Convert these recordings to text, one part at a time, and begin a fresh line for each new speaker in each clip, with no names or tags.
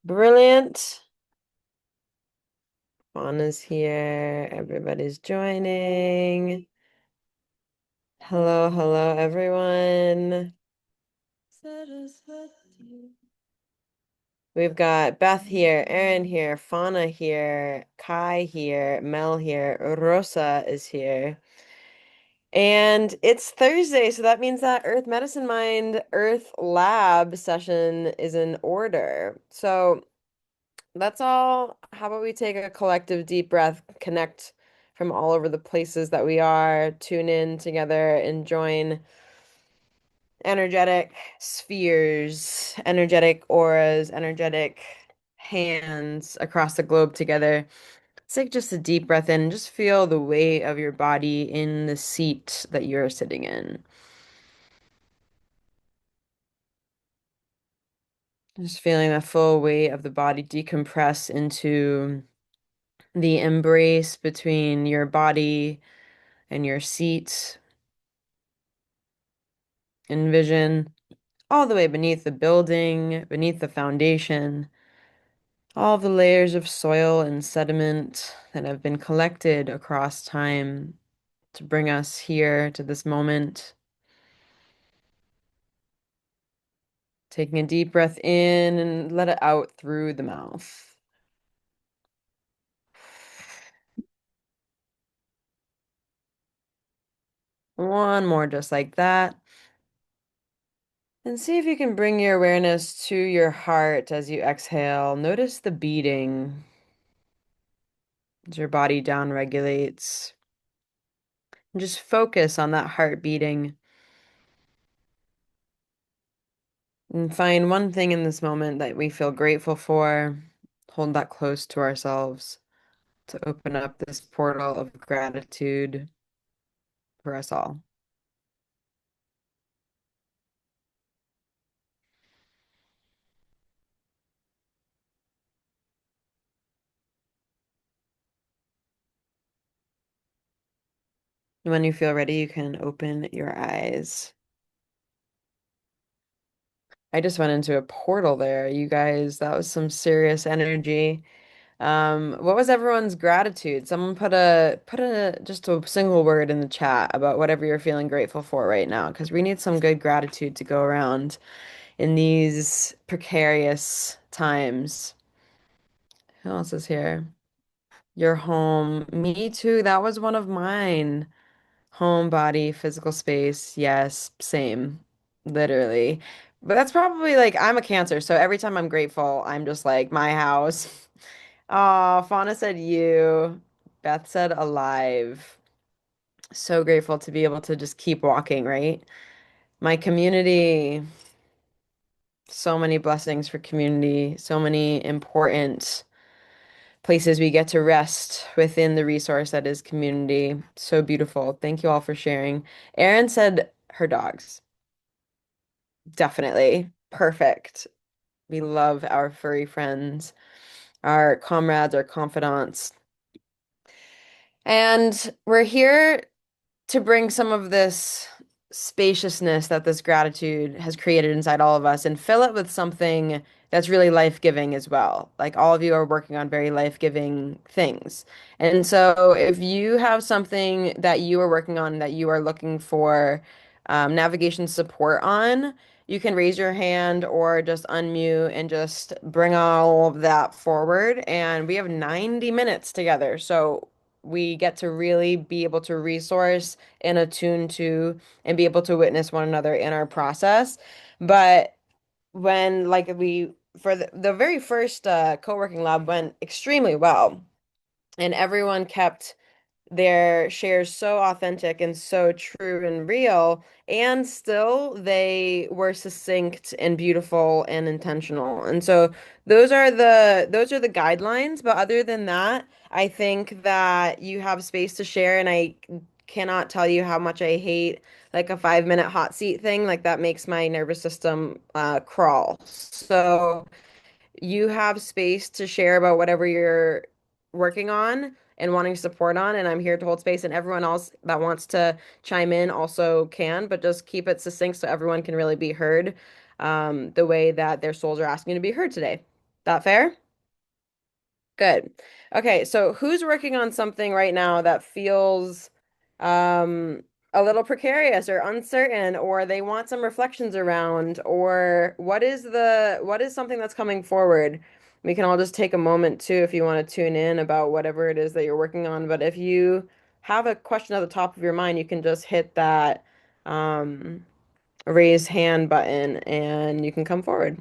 Brilliant. Anna's here. Everybody's joining. Hello, hello, everyone. We've got Beth here, Erin here, Fauna here, Kai here, Mel here, Rosa is here. And it's Thursday, so that means that Earth Medicine Mind Earth Lab session is in order. So let's all, how about we take a collective deep breath, connect from all over the places that we are, tune in together and join energetic spheres, energetic auras, energetic hands across the globe together. Take just a deep breath in, just feel the weight of your body in the seat that you're sitting in. Just feeling the full weight of the body decompress into the embrace between your body and your seat. Envision all the way beneath the building, beneath the foundation, all the layers of soil and sediment that have been collected across time to bring us here to this moment. Taking a deep breath in and let it out through the mouth. One more just like that. And see if you can bring your awareness to your heart as you exhale. Notice the beating as your body down regulates. And just focus on that heart beating. And find one thing in this moment that we feel grateful for. Hold that close to ourselves to open up this portal of gratitude for us all. When you feel ready, you can open your eyes. I just went into a portal there, you guys. That was some serious energy. What was everyone's gratitude? Someone put a just a single word in the chat about whatever you're feeling grateful for right now, because we need some good gratitude to go around in these precarious times. Who else is here? Your home. Me too. That was one of mine. Home, body, physical space. Yes, same. Literally. But that's probably like I'm a Cancer, so every time I'm grateful, I'm just like my house. Oh, Fauna said you. Beth said alive. So grateful to be able to just keep walking, right? My community, so many blessings for community, so many important places we get to rest within the resource that is community. So beautiful. Thank you all for sharing. Erin said her dogs. Definitely. Perfect. We love our furry friends, our comrades, our confidants. And we're here to bring some of this spaciousness that this gratitude has created inside all of us and fill it with something that's really life-giving as well. Like all of you are working on very life-giving things. And so if you have something that you are working on that you are looking for navigation support on, you can raise your hand or just unmute and just bring all of that forward. And we have 90 minutes together. So we get to really be able to resource and attune to and be able to witness one another in our process. But when like we for the very first co-working lab went extremely well and everyone kept their shares so authentic and so true and real, and still they were succinct and beautiful and intentional. And so those are the guidelines, but other than that, I think that you have space to share, and I cannot tell you how much I hate like a 5 minute hot seat thing. Like that makes my nervous system crawl. So you have space to share about whatever you're working on and wanting support on, and I'm here to hold space, and everyone else that wants to chime in also can, but just keep it succinct so everyone can really be heard the way that their souls are asking to be heard today. That fair? Good. Okay, so who's working on something right now that feels um a little precarious or uncertain, or they want some reflections around, or what is something that's coming forward? We can all just take a moment too if you want to tune in about whatever it is that you're working on. But if you have a question at the top of your mind, you can just hit that um raise hand button and you can come forward.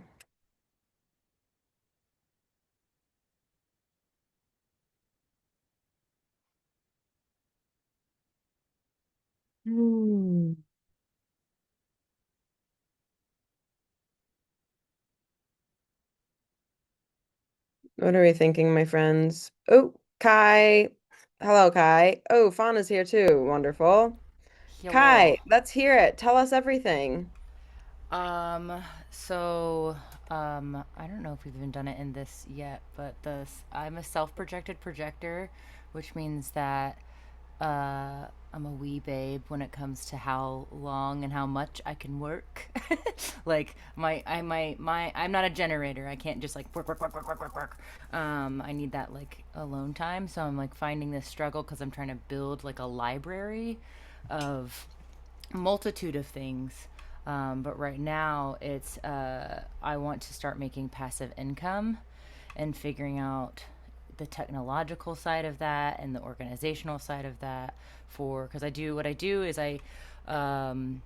Hmm. What are we thinking, my friends? Oh, Kai. Hello, Kai. Oh, Fauna's here too. Wonderful.
Hello.
Kai, let's hear it. Tell us everything.
Um, so, I don't know if we've even done it in this yet, but I'm a self-projected projector, which means that I'm a wee babe when it comes to how long and how much I can work. Like I'm not a generator. I can't just like work. I need that like alone time. So I'm like finding this struggle because I'm trying to build like a library of multitude of things. But right now, I want to start making passive income and figuring out the technological side of that and the organizational side of that. For because I do what I do is um,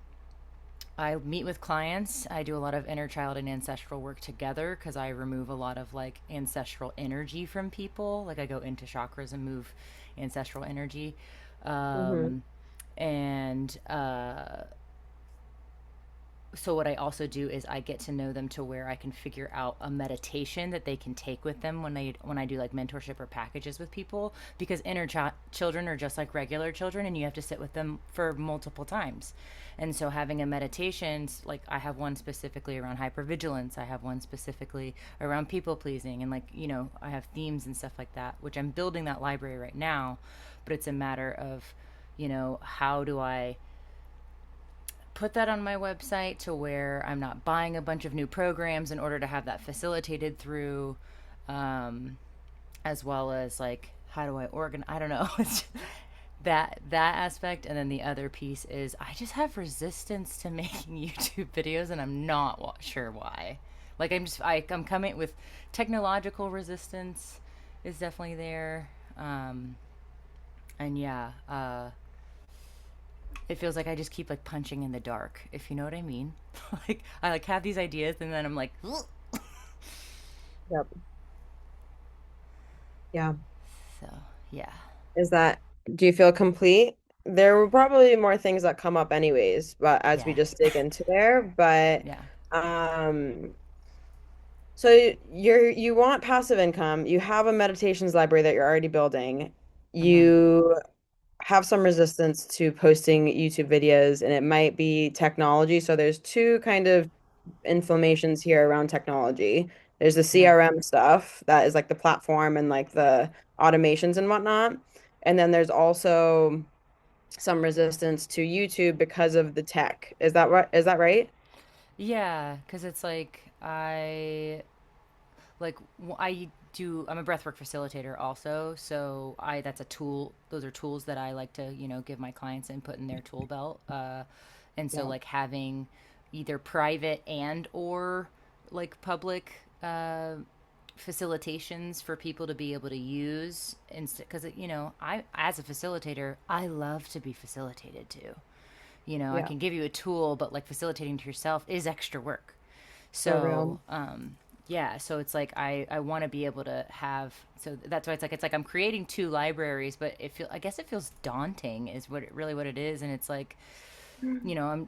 I meet with clients. I do a lot of inner child and ancestral work together because I remove a lot of like ancestral energy from people. Like I go into chakras and move ancestral energy.
Hmm.
Um, and So what I also do is I get to know them to where I can figure out a meditation that they can take with them when I do like mentorship or packages with people, because children are just like regular children and you have to sit with them for multiple times. And so having a meditation, like I have one specifically around hypervigilance, I have one specifically around people pleasing, and like, I have themes and stuff like that, which I'm building that library right now, but it's a matter of, how do I put that on my website to where I'm not buying a bunch of new programs in order to have that facilitated through, um, as well as like how do I organize? I don't know. That aspect, and then the other piece is I just have resistance to making YouTube videos, and I'm not sure why. Like I'm coming with technological resistance is definitely there, and yeah, it feels like I just keep like punching in the dark, if you know what I mean. Like I like have these ideas and then I'm like, ugh.
Yep. Yeah.
So yeah,
Is that, do you feel complete? There will probably be more things that come up anyways, but as we
yeah,
just dig into there, but
yeah,
um so you want passive income, you have a meditations library that you're already building.
mm-hmm.
You have some resistance to posting YouTube videos, and it might be technology. So there's two kind of inflammations here around technology. There's the
Mm-hmm.
CRM stuff that is like the platform and like the automations and whatnot. And then there's also some resistance to YouTube because of the tech. Is that right? Is that right?
Yeah, because it's like like I'm a breathwork facilitator also, so I that's a tool. Those are tools that I like to give my clients and put in their tool belt. And so
Yeah.
like having either private and or like public facilitations for people to be able to use instead, because I as a facilitator I love to be facilitated to. I
Yeah.
can give you a tool, but like facilitating to yourself is extra work.
So real.
Yeah, so it's like I want to be able to have, so that's why it's like I'm creating two libraries, but I guess it feels daunting is what it is. And it's like,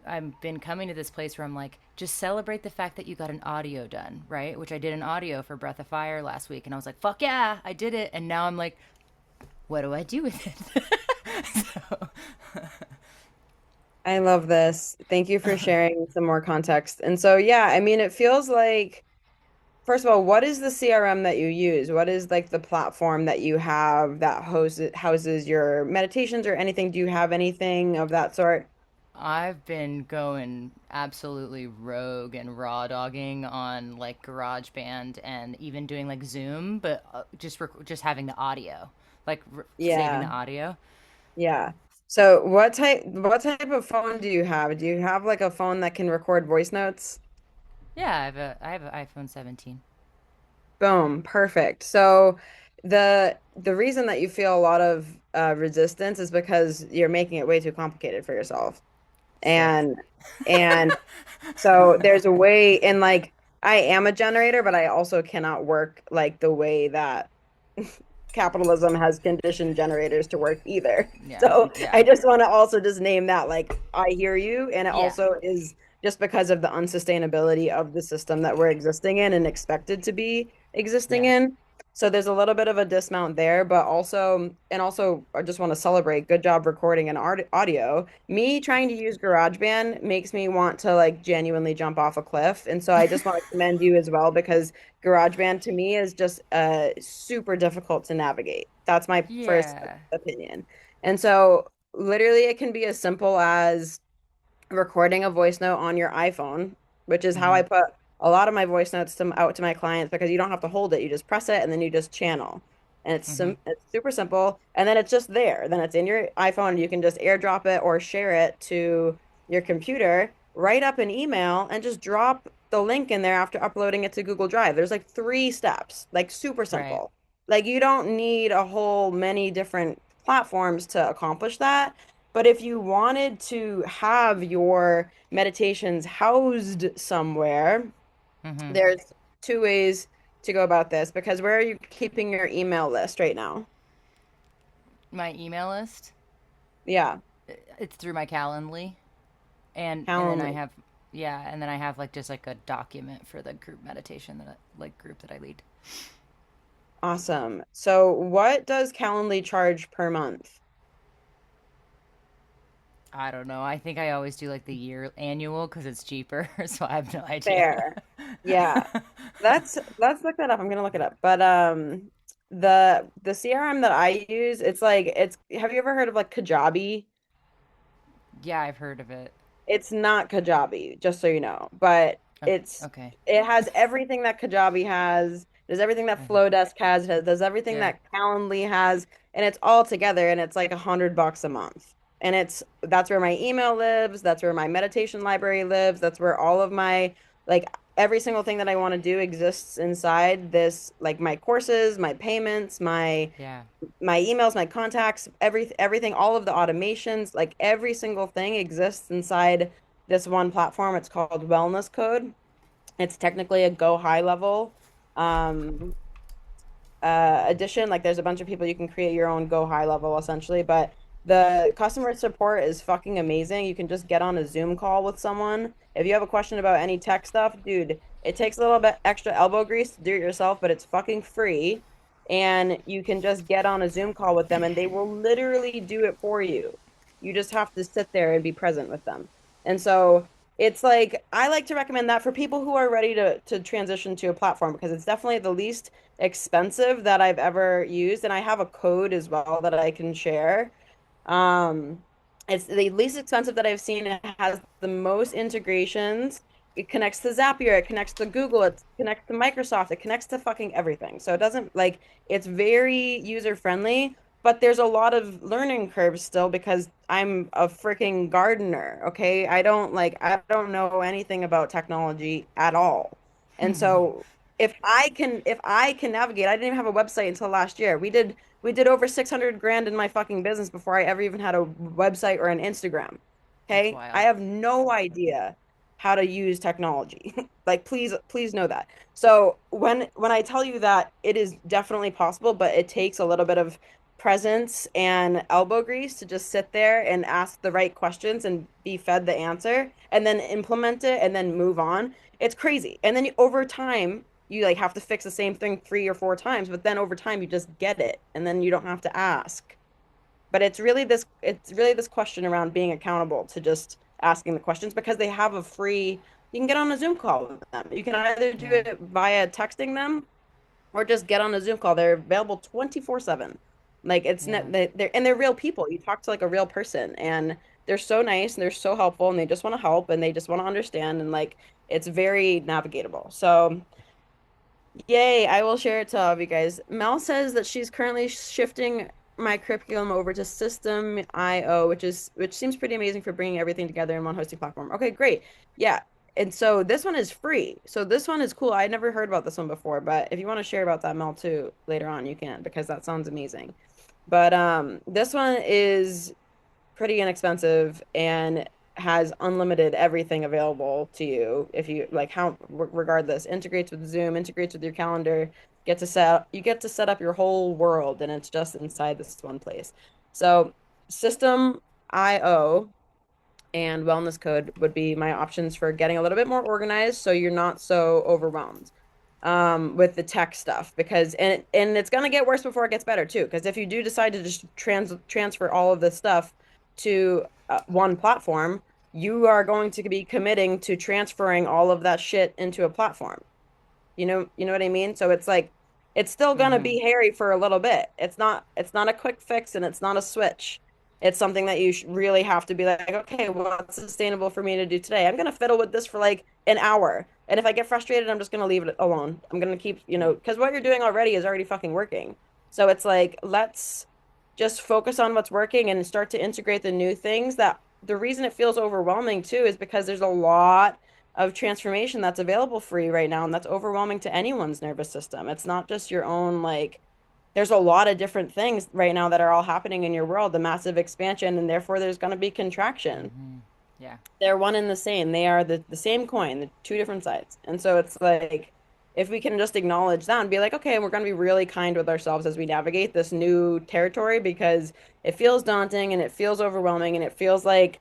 I've been coming to this place where I'm like, just celebrate the fact that you got an audio done, right? Which I did an audio for Breath of Fire last week, and I was like, fuck yeah, I did it. And now I'm like, what do I do with it? So,
I love this. Thank you for sharing some more context. And so, yeah, I mean, it feels like, first of all, what is the CRM that you use? What is like the platform that you have that houses your meditations or anything? Do you have anything of that sort?
I've been going absolutely rogue and raw dogging on like GarageBand and even doing like Zoom, but just having the audio, like saving the
Yeah.
audio.
Yeah. So what type of phone do you have? Do you have like a phone that can record voice notes?
Yeah, I have an iPhone 17.
Boom, perfect. So the reason that you feel a lot of resistance is because you're making it way too complicated for yourself.
Sick.
And and so there's a way, and like I am a generator, but I also cannot work like the way that capitalism has conditioned generators to work either.
Yeah,
So I
yeah,
just want to also just name that, like, I hear you, and it
yeah,
also is just because of the unsustainability of the system that we're existing in and expected to be existing
yeah.
in. So there's a little bit of a dismount there, but also I just want to celebrate good job recording an art audio. Me trying to use GarageBand makes me want to like genuinely jump off a cliff. And so I just want to commend you as well, because GarageBand to me is just super difficult to navigate. That's my first
Yeah.
opinion. And so literally it can be as simple as recording a voice note on your iPhone, which is how
Mm-hmm.
I put a lot of my voice notes out to my clients, because you don't have to hold it. You just press it and then you just channel. And
Mm-hmm.
it's super simple. And then it's just there. Then it's in your iPhone. You can just airdrop it or share it to your computer, write up an email, and just drop the link in there after uploading it to Google Drive. There's like 3 steps, like super
Right.
simple. Like you don't need a whole many different platforms to accomplish that. But if you wanted to have your meditations housed somewhere,
Mm-hmm.
there's 2 ways to go about this, because where are you keeping your email list right now?
My email list,
Yeah,
it's through my Calendly, and then I
Calendly.
have, yeah, and then I have like just like a document for the group meditation group that I lead.
Awesome. So what does Calendly charge per month?
I don't know. I think I always do like the year annual because it's cheaper, so I have no idea.
Fair. Yeah. Let's look that up. I'm gonna look it up. But the CRM that I use, it's like it's have you ever heard of like Kajabi?
Yeah, I've heard of it.
It's not Kajabi, just so you know, but
Okay.
it has everything that Kajabi has. There's everything that
Okay.
Flowdesk has. It does everything
Yeah.
that Calendly has, and it's all together, and it's like $100 a month. And that's where my email lives. That's where my meditation library lives. That's where all of my like every single thing that I want to do exists inside this, like my courses, my payments,
Yeah.
my emails, my contacts, everything, all of the automations, like every single thing exists inside this one platform. It's called Wellness Code. It's technically a Go High level um edition. Like there's a bunch of people, you can create your own Go High level essentially, but the customer support is fucking amazing. You can just get on a Zoom call with someone. If you have a question about any tech stuff, dude, it takes a little bit extra elbow grease to do it yourself, but it's fucking free. And you can just get on a Zoom call with them and they will literally do it for you. You just have to sit there and be present with them. And so it's like I like to recommend that for people who are ready to transition to a platform, because it's definitely the least expensive that I've ever used, and I have a code as well that I can share. Um, it's the least expensive that I've seen. It has the most integrations. It connects to Zapier, it connects to Google, it connects to Microsoft, it connects to fucking everything. So it doesn't like it's very user friendly, but there's a lot of learning curves still, because I'm a freaking gardener, okay? I don't know anything about technology at all. And so if I can navigate, I didn't even have a website until last year. We did over 600 grand in my fucking business before I ever even had a website or an Instagram.
That's
Okay? I
wild.
have no idea how to use technology. Like please know that. So when I tell you that it is definitely possible, but it takes a little bit of presence and elbow grease to just sit there and ask the right questions and be fed the answer and then implement it and then move on. It's crazy. And then over time, you like have to fix the same thing 3 or 4 times, but then over time you just get it and then you don't have to ask. But it's really this question around being accountable to just asking the questions, because they have a free you can get on a Zoom call with them. You can either do
Yeah.
it via texting them or just get on a Zoom call. They're available 24/7. Like it's
Yeah.
not they're real people. You talk to like a real person, and they're so nice and they're so helpful and they just want to help and they just want to understand and like it's very navigatable. So yay, I will share it to all of you guys. Mel says that she's currently shifting my curriculum over to System IO, which seems pretty amazing for bringing everything together in one hosting platform. Okay, great. Yeah. And so this one is free. So this one is cool. I never heard about this one before, but if you want to share about that, Mel, too, later on, you can because that sounds amazing. But this one is pretty inexpensive and has unlimited everything available to you if you like how regardless integrates with Zoom, integrates with your calendar, you get to set up your whole world and it's just inside this one place. So System IO and Wellness Code would be my options for getting a little bit more organized so you're not so overwhelmed with the tech stuff because and it's gonna get worse before it gets better too because if you do decide to just transfer all of this stuff to one platform, you are going to be committing to transferring all of that shit into a platform. You know what I mean? So it's like it's still gonna
Mm-hmm.
be hairy for a little bit. It's not a quick fix and it's not a switch. It's something that you really have to be like, okay, what's sustainable for me to do today? I'm gonna fiddle with this for like an hour. And if I get frustrated, I'm just gonna leave it alone. I'm gonna keep, because what you're doing already is already fucking working. So it's like, let's just focus on what's working and start to integrate the new things that the reason it feels overwhelming too is because there's a lot of transformation that's available for you right now, and that's overwhelming to anyone's nervous system. It's not just your own, like, there's a lot of different things right now that are all happening in your world, the massive expansion, and therefore there's going to be contraction.
Mm-hmm. Yeah.
They're one and the same. They are the same coin, the two different sides. And so it's like, if we can just acknowledge that and be like, okay, we're going to be really kind with ourselves as we navigate this new territory because it feels daunting and it feels overwhelming and it feels like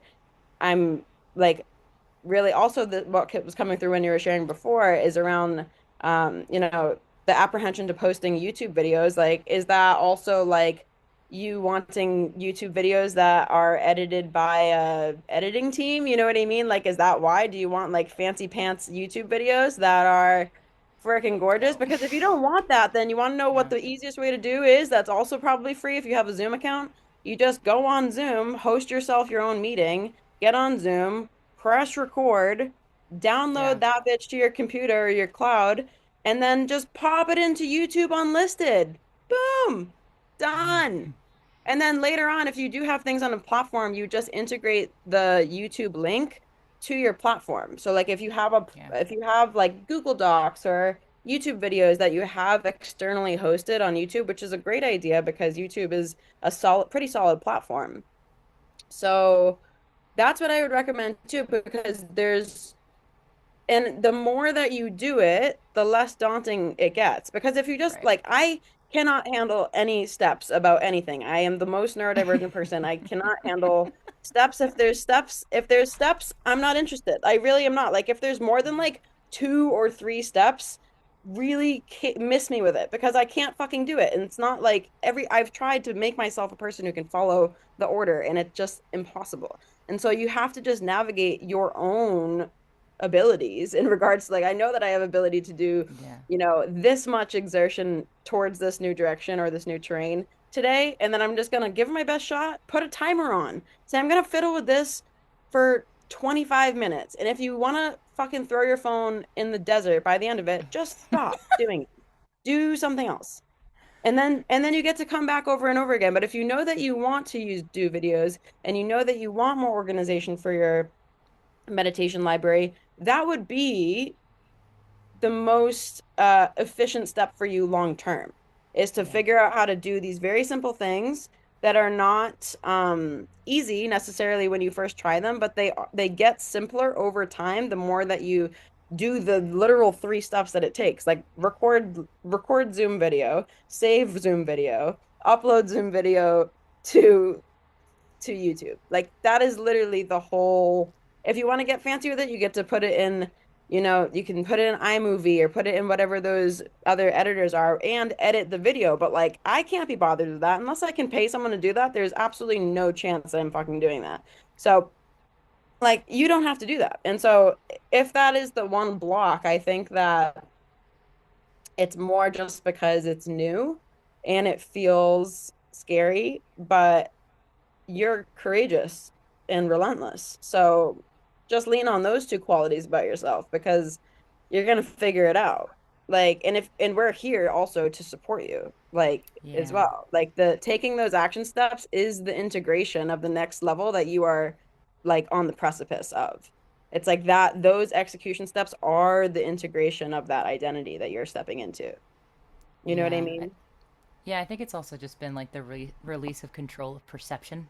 I'm like really also what was coming through when you were sharing before is around the apprehension to posting YouTube videos. Like, is that also like you wanting YouTube videos that are edited by a editing team? You know what I mean? Like, is that why? Do you want like fancy pants YouTube videos that are freaking gorgeous?
No.
Because if you don't want that, then you want to know what
Yeah.
the easiest way to do is. That's also probably free if you have a Zoom account. You just go on Zoom, host yourself your own meeting, get on Zoom, press record,
Yeah.
download that bitch to your computer or your cloud, and then just pop it into YouTube unlisted. Boom, done. And then later on, if you do have things on a platform, you just integrate the YouTube link to your platform. So like
Yeah.
if you have like Google Docs or YouTube videos that you have externally hosted on YouTube, which is a great idea because YouTube is a pretty solid platform. So that's what I would recommend too, because and the more that you do it, the less daunting it gets. Because if you just
Right.
like, I cannot handle any steps about anything. I am the most neurodivergent person. I cannot handle steps. If there's steps, I'm not interested. I really am not. Like, if there's more than like two or three steps, really miss me with it because I can't fucking do it. And it's not like I've tried to make myself a person who can follow the order and it's just impossible. And so you have to just navigate your own abilities in regards to like I know that I have ability to do,
Yeah.
this much exertion towards this new direction or this new terrain today, and then I'm just gonna give it my best shot, put a timer on. Say I'm gonna fiddle with this for 25 minutes. And if you wanna fucking throw your phone in the desert by the end of it, just stop doing it. Do something else. And then you get to come back over and over again. But if you know that you want to do videos and you know that you want more organization for your meditation library, that would be the most efficient step for you long term, is to
Yeah.
figure out how to do these very simple things that are not easy necessarily when you first try them, but they get simpler over time the more that you do the literal three steps that it takes, like record Zoom video, save Zoom video, upload Zoom video to YouTube. Like that is literally the whole. If you want to get fancy with it, you get to put it in, you can put it in iMovie or put it in whatever those other editors are and edit the video. But like, I can't be bothered with that unless I can pay someone to do that. There's absolutely no chance I'm fucking doing that. So like, you don't have to do that. And so if that is the one block, I think that it's more just because it's new and it feels scary, but you're courageous and relentless. So just lean on those two qualities about yourself because you're gonna figure it out. Like, and we're here also to support you, like as
Yeah.
well. Like the taking those action steps is the integration of the next level that you are like on the precipice of. It's like that, those execution steps are the integration of that identity that you're stepping into. You know what I
Yeah.
mean?
Yeah, I think it's also just been like the release of control of perception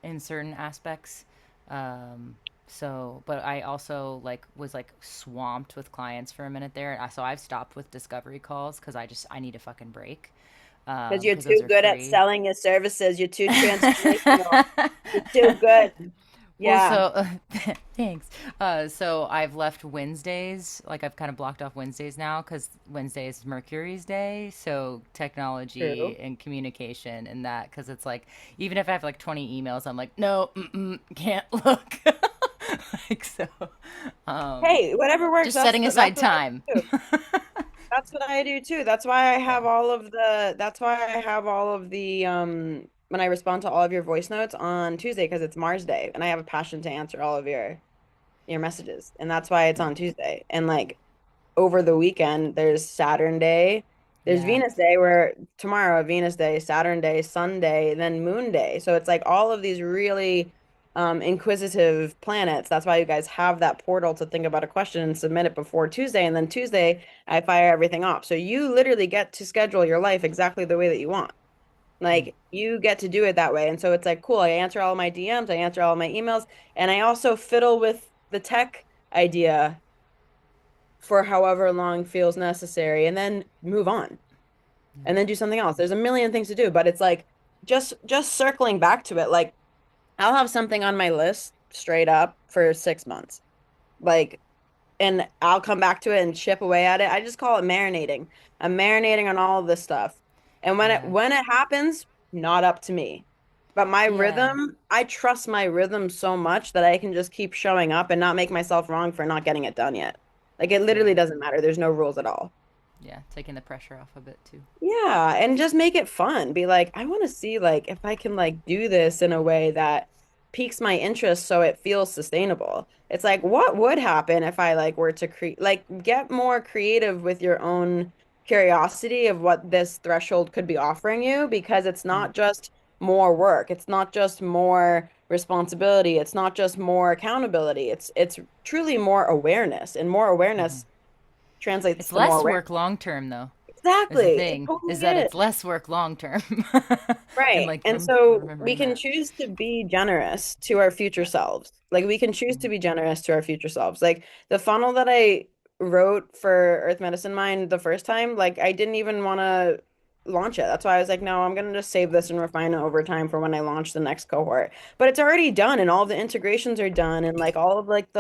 in certain aspects. Um, but I also like was like swamped with clients for a minute there. So I've stopped with discovery calls because I need a fucking break
Because you're
because those
too
are
good at
free.
selling your services. You're too transformational. You're too good.
Well,
Yeah.
thanks. So I've left Wednesdays, like I've kind of blocked off Wednesdays now because Wednesday is Mercury's day. So technology
True.
and communication and that, because it's like, even if I have like 20 emails, I'm like, no, can't look. like, so, um,
Hey, whatever works.
just setting aside
That's what
time.
I do. That's what I do too.
Yeah.
That's why I have all of the when I respond to all of your voice notes on Tuesday because it's Mars Day and I have a passion to answer all of your messages. And that's why it's
Yeah.
on Tuesday. And like over the weekend, there's Saturn Day, there's
Yeah.
Venus Day, where tomorrow, Venus Day, Saturn Day, Sunday, then Moon Day. So it's like all of these really inquisitive planets. That's why you guys have that portal to think about a question and submit it before Tuesday. And then Tuesday, I fire everything off. So you literally get to schedule your life exactly the way that you want.
Mm.
Like you get to do it that way. And so it's like, cool. I answer all my DMs, I answer all my emails, and I also fiddle with the tech idea for however long feels necessary and then move on and then do something else. There's a million things to do, but it's like just circling back to it. Like I'll have something on my list straight up for 6 months. Like and I'll come back to it and chip away at it. I just call it marinating. I'm marinating on all of this stuff. And
Yeah.
when it happens, not up to me. But my
Yeah.
rhythm, I trust my rhythm so much that I can just keep showing up and not make myself wrong for not getting it done yet. Like it literally
Yeah.
doesn't matter. There's no rules at all.
Yeah. Taking the pressure off a bit too.
Yeah, and just make it fun. Be like, I want to see like if I can like do this in a way that piques my interest so it feels sustainable. It's like what would happen if I like were to create like get more creative with your own curiosity of what this threshold could be offering you because it's
Mm.
not just more work. It's not just more responsibility. It's not just more accountability. It's truly more awareness and more
Mm-hmm.
awareness translates
It's
to more
less
awareness.
work long term, though. Is the
Exactly. It
thing is
totally
that it's
is.
less work long term, and
Right.
like
And so we
remembering
can
that.
choose to be generous to our future selves. Like we can choose to
Mm.
be generous to our future selves. Like the funnel that I wrote for Earth Medicine Mind the first time, like I didn't even want to launch it. That's why I was like, no, I'm gonna just save this and refine it over time for when I launch the next cohort. But it's already done and all the integrations are done and like all of like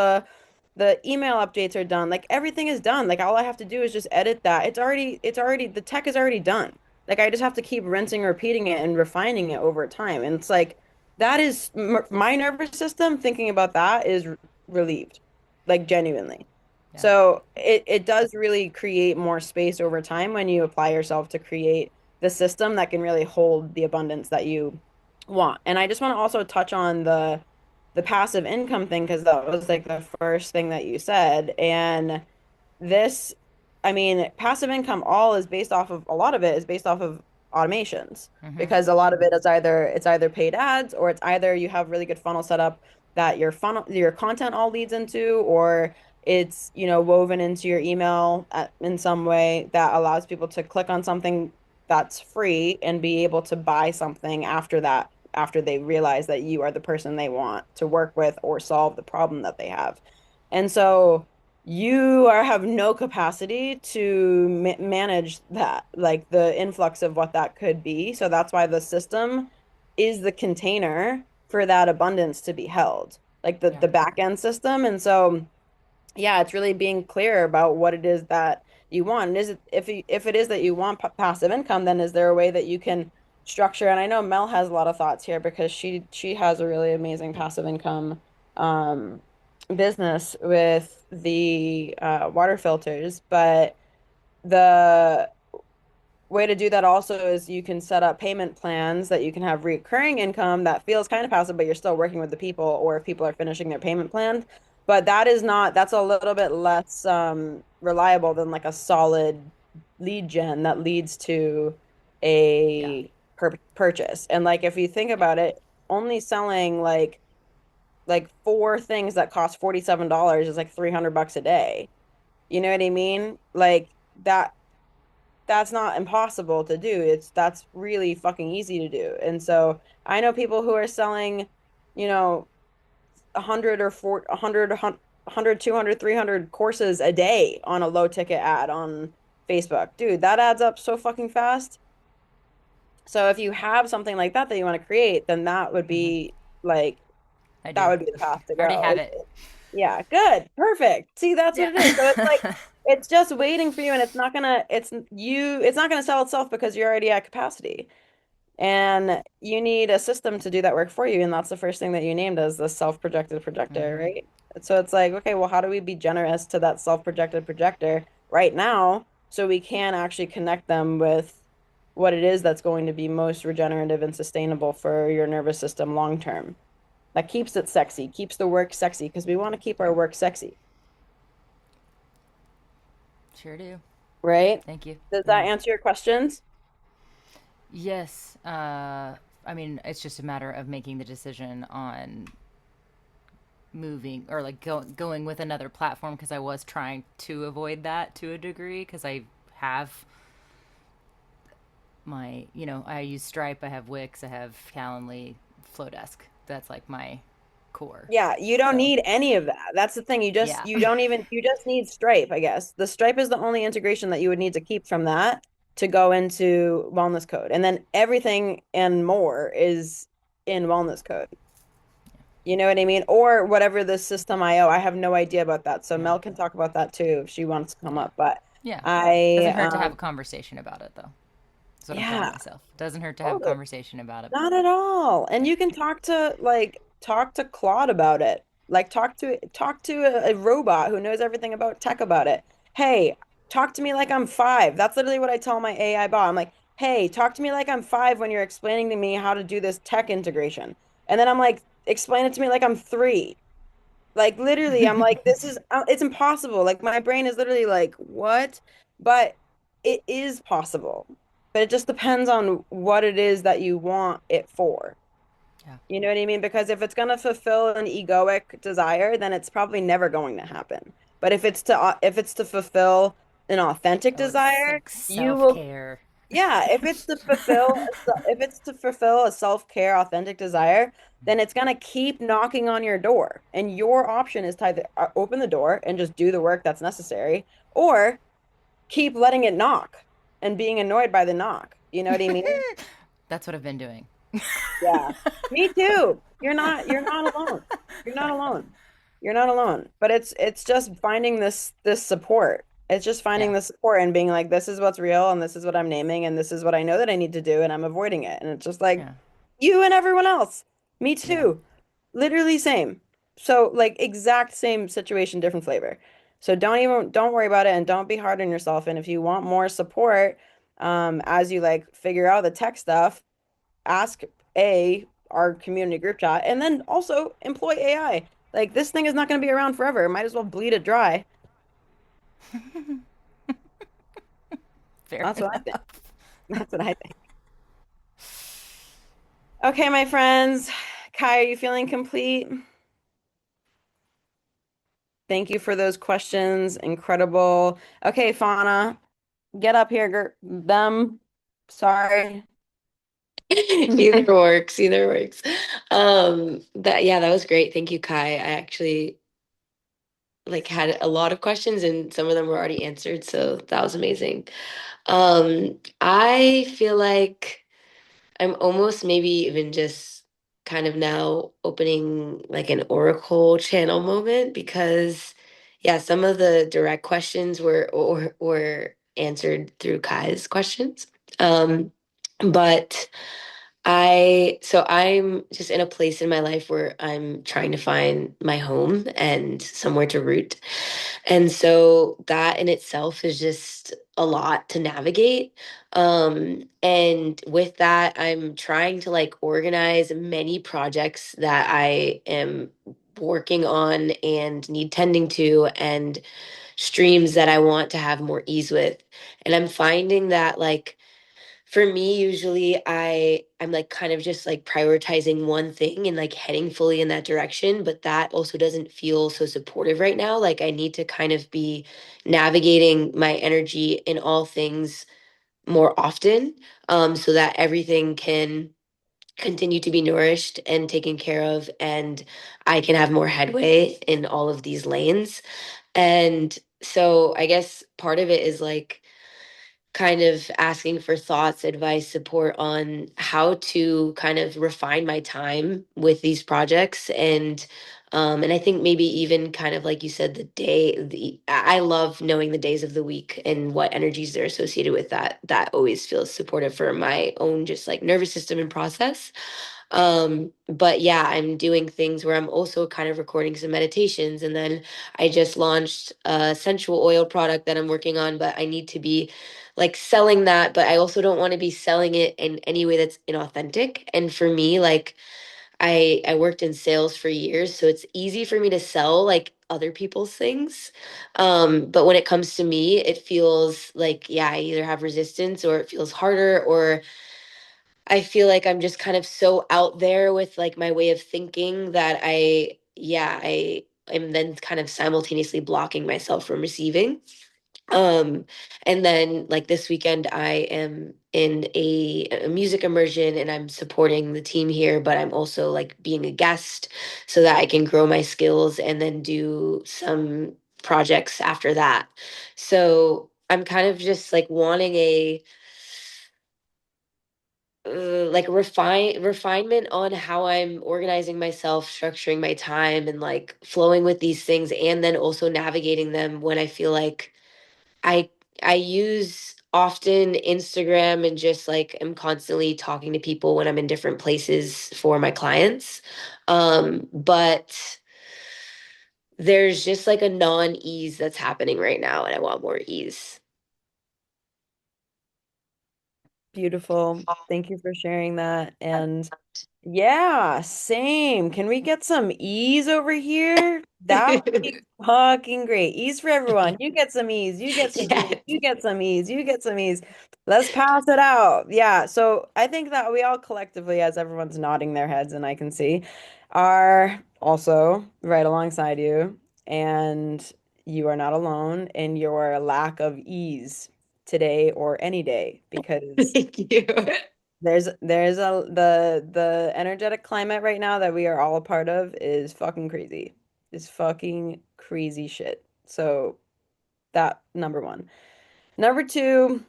the email updates are done. Like everything is done. Like all I have to do is just edit that. It's already the tech is already done. Like I just have to keep rinsing and repeating it and refining it over time. And it's like that is my nervous system thinking about that is relieved, like genuinely.
Yeah,
So it does really create more space over time when you apply yourself to create the system that can really hold the abundance that you want. And I just want to also touch on the passive income thing because that was like the first thing that you said. And this, I mean, passive income all is based off of a lot of it is based off of automations
mm-hmm.
because a lot of it is either paid ads or it's either you have really good funnel setup that your content all leads into or it's woven into your email in some way that allows people to click on something that's free and be able to buy something after that after they realize that you are the person they want to work with or solve the problem that they have. And so have no capacity to ma manage that, like the influx of what that could be. So that's why the system is the container for that abundance to be held, like the
Yeah,
the back end system. And so, yeah, it's really being clear about what it is that you want. And if it is that you want passive income, then is there a way that you can structure? And I know Mel has a lot of thoughts here because she has a really amazing passive income um, business with the water filters, but the way to do that also is you can set up payment plans that you can have recurring income that feels kind of passive, but you're still working with the people, or if people are finishing their payment plan. But that is not, that's a little bit less reliable than like a solid lead gen that leads to
Yeah.
a purchase. And like if you think
Yeah.
about it, only selling like four things that cost $47 is like 300 bucks a day. You know what I mean? Like that that's not impossible to do. That's really fucking easy to do. And so I know people who are selling, you know, 100 or 4 100 100 200 300 courses a day on a low ticket ad on Facebook. Dude, that adds up so fucking fast. So if you have something like that that you want to create, then that would
Hmm.
be like
I
that
do.
would be the path to
I already
go.
have it.
Yeah, good. Perfect. See, that's what
Yeah.
it is. So it's like it's just waiting for you and it's not gonna sell itself because you're already at capacity. And you need a system to do that work for you. And that's the first thing that you named as the self-projected projector,
Hmm.
right? So it's like, okay, well, how do we be generous to that self-projected projector right now so we can actually connect them with what it is that's going to be most regenerative and sustainable for your nervous system long term? That keeps it sexy, keeps the work sexy, because we want to keep our work sexy,
Sure do.
right?
Thank you.
Does that
Yeah.
answer your questions?
Yes. I mean, it's just a matter of making the decision on moving or like going with another platform because I was trying to avoid that to a degree because I have my, I use Stripe, I have Wix, I have Calendly, Flowdesk. That's like my core.
Yeah, you don't
So,
need any of that. That's the thing.
yeah.
You just need Stripe, I guess. The Stripe is the only integration that you would need to keep from that to go into Wellness Code. And then everything and more is in Wellness Code. You know what I mean? Or whatever the system IO. I have no idea about that. So
Yeah.
Mel can talk about that too if she wants to come
Yeah.
up. But
Yeah.
I,
Doesn't hurt to have a conversation about it though. That's what I'm telling
yeah,
myself. Doesn't hurt to have a
totally.
conversation about it.
Not at all. And
Yeah.
you can talk to Claude about it. Like talk to a robot who knows everything about tech about it. Hey, talk to me like I'm five. That's literally what I tell my AI bot. I'm like, hey, talk to me like I'm five when you're explaining to me how to do this tech integration. And then I'm like, explain it to me like I'm three. Like literally, I'm like, this is it's impossible. Like my brain is literally like, what? But it is possible. But it just depends on what it is that you want it for.
Yeah.
You know what I mean? Because if it's going to fulfill an egoic desire, then it's probably never going to happen. But if it's to fulfill an authentic
Oh, it's
desire,
like
you
self
will
care.
yeah, if it's to fulfill a self-care authentic desire, then it's gonna keep knocking on your door. And your option is to either open the door and just do the work that's necessary, or keep letting it knock and being annoyed by the knock. You know what I mean?
That's what I've been doing.
Yeah. Me too. You're not alone. You're not alone. You're not alone. But it's just finding this support. It's just finding
Yeah.
the support and being like, this is what's real and this is what I'm naming and this is what I know that I need to do and I'm avoiding it. And it's just like
Yeah.
you and everyone else. Me
Yeah.
too. Literally same. So like exact same situation, different flavor. So don't worry about it and don't be hard on yourself. And if you want more support, as you like figure out the tech stuff, ask our community group chat and then also employ AI. Like this thing is not going to be around forever. Might as well bleed it dry.
Fair
That's what I think.
enough.
That's what I think. Okay, my friends. Kai, are you feeling complete? Thank you for those questions. Incredible. Okay, Fauna, get up here. Them. Sorry.
Either works, either works. That yeah, that was great. Thank you, Kai. I actually like had a lot of questions and some of them were already answered, so that was amazing. I feel like I'm almost maybe even just kind of now opening like an Oracle channel moment because yeah, some of the direct questions were answered through Kai's questions. But I'm just in a place in my life where I'm trying to find my home and somewhere to root. And so that in itself is just a lot to navigate. And with that, I'm trying to like organize many projects that I am working on and need tending to, and streams that I want to have more ease with. And I'm finding that like for me, usually I'm like kind of just like prioritizing one thing and like heading fully in that direction, but that also doesn't feel so supportive right now. Like I need to kind of be navigating my energy in all things more often, so that everything can continue to be nourished and taken care of, and I can have more headway in all of these lanes. And so I guess part of it is like kind of asking for thoughts, advice, support on how to kind of refine my time with these projects. And I think maybe even kind of like you said, I love knowing the days of the week and what energies are associated with that. That always feels supportive for my own just like nervous system and process. But yeah, I'm doing things where I'm also kind of recording some meditations. And then I just launched a sensual oil product that I'm working on, but I need to be like selling that, but I also don't want to be selling it in any way that's inauthentic. And for me, like I worked in sales for years, so it's easy for me to sell like other people's things. But when it comes to me, it feels like, yeah, I either have resistance or it feels harder, or I feel like I'm just kind of so out there with like my way of thinking that I am then kind of simultaneously blocking myself from receiving. Um, and then like this weekend, I am in a music immersion and I'm supporting the team here, but I'm also like being a guest so that I can grow my skills and then do some projects after that. So I'm kind of just like wanting a like refinement on how I'm organizing myself, structuring my time, and like flowing with these things, and then also navigating them when I feel like I I use often Instagram and just like am constantly talking to people when I'm in different places for my clients. But there's just like a non-ease that's happening right now, and I want more ease.
Beautiful. Thank you for sharing that. And yeah, same. Can we get some ease over here? That would be fucking great. Ease for everyone. You get some ease. You get some ease.
Yes.
You get some ease. You get some ease. Let's pass it out. Yeah. So I think that we all collectively, as everyone's nodding their heads and I can see, are also right alongside you. And you are not alone in your lack of ease today or any day because
Thank you.
there's the energetic climate right now that we are all a part of is fucking crazy. Is fucking crazy shit. So that number one. Number two,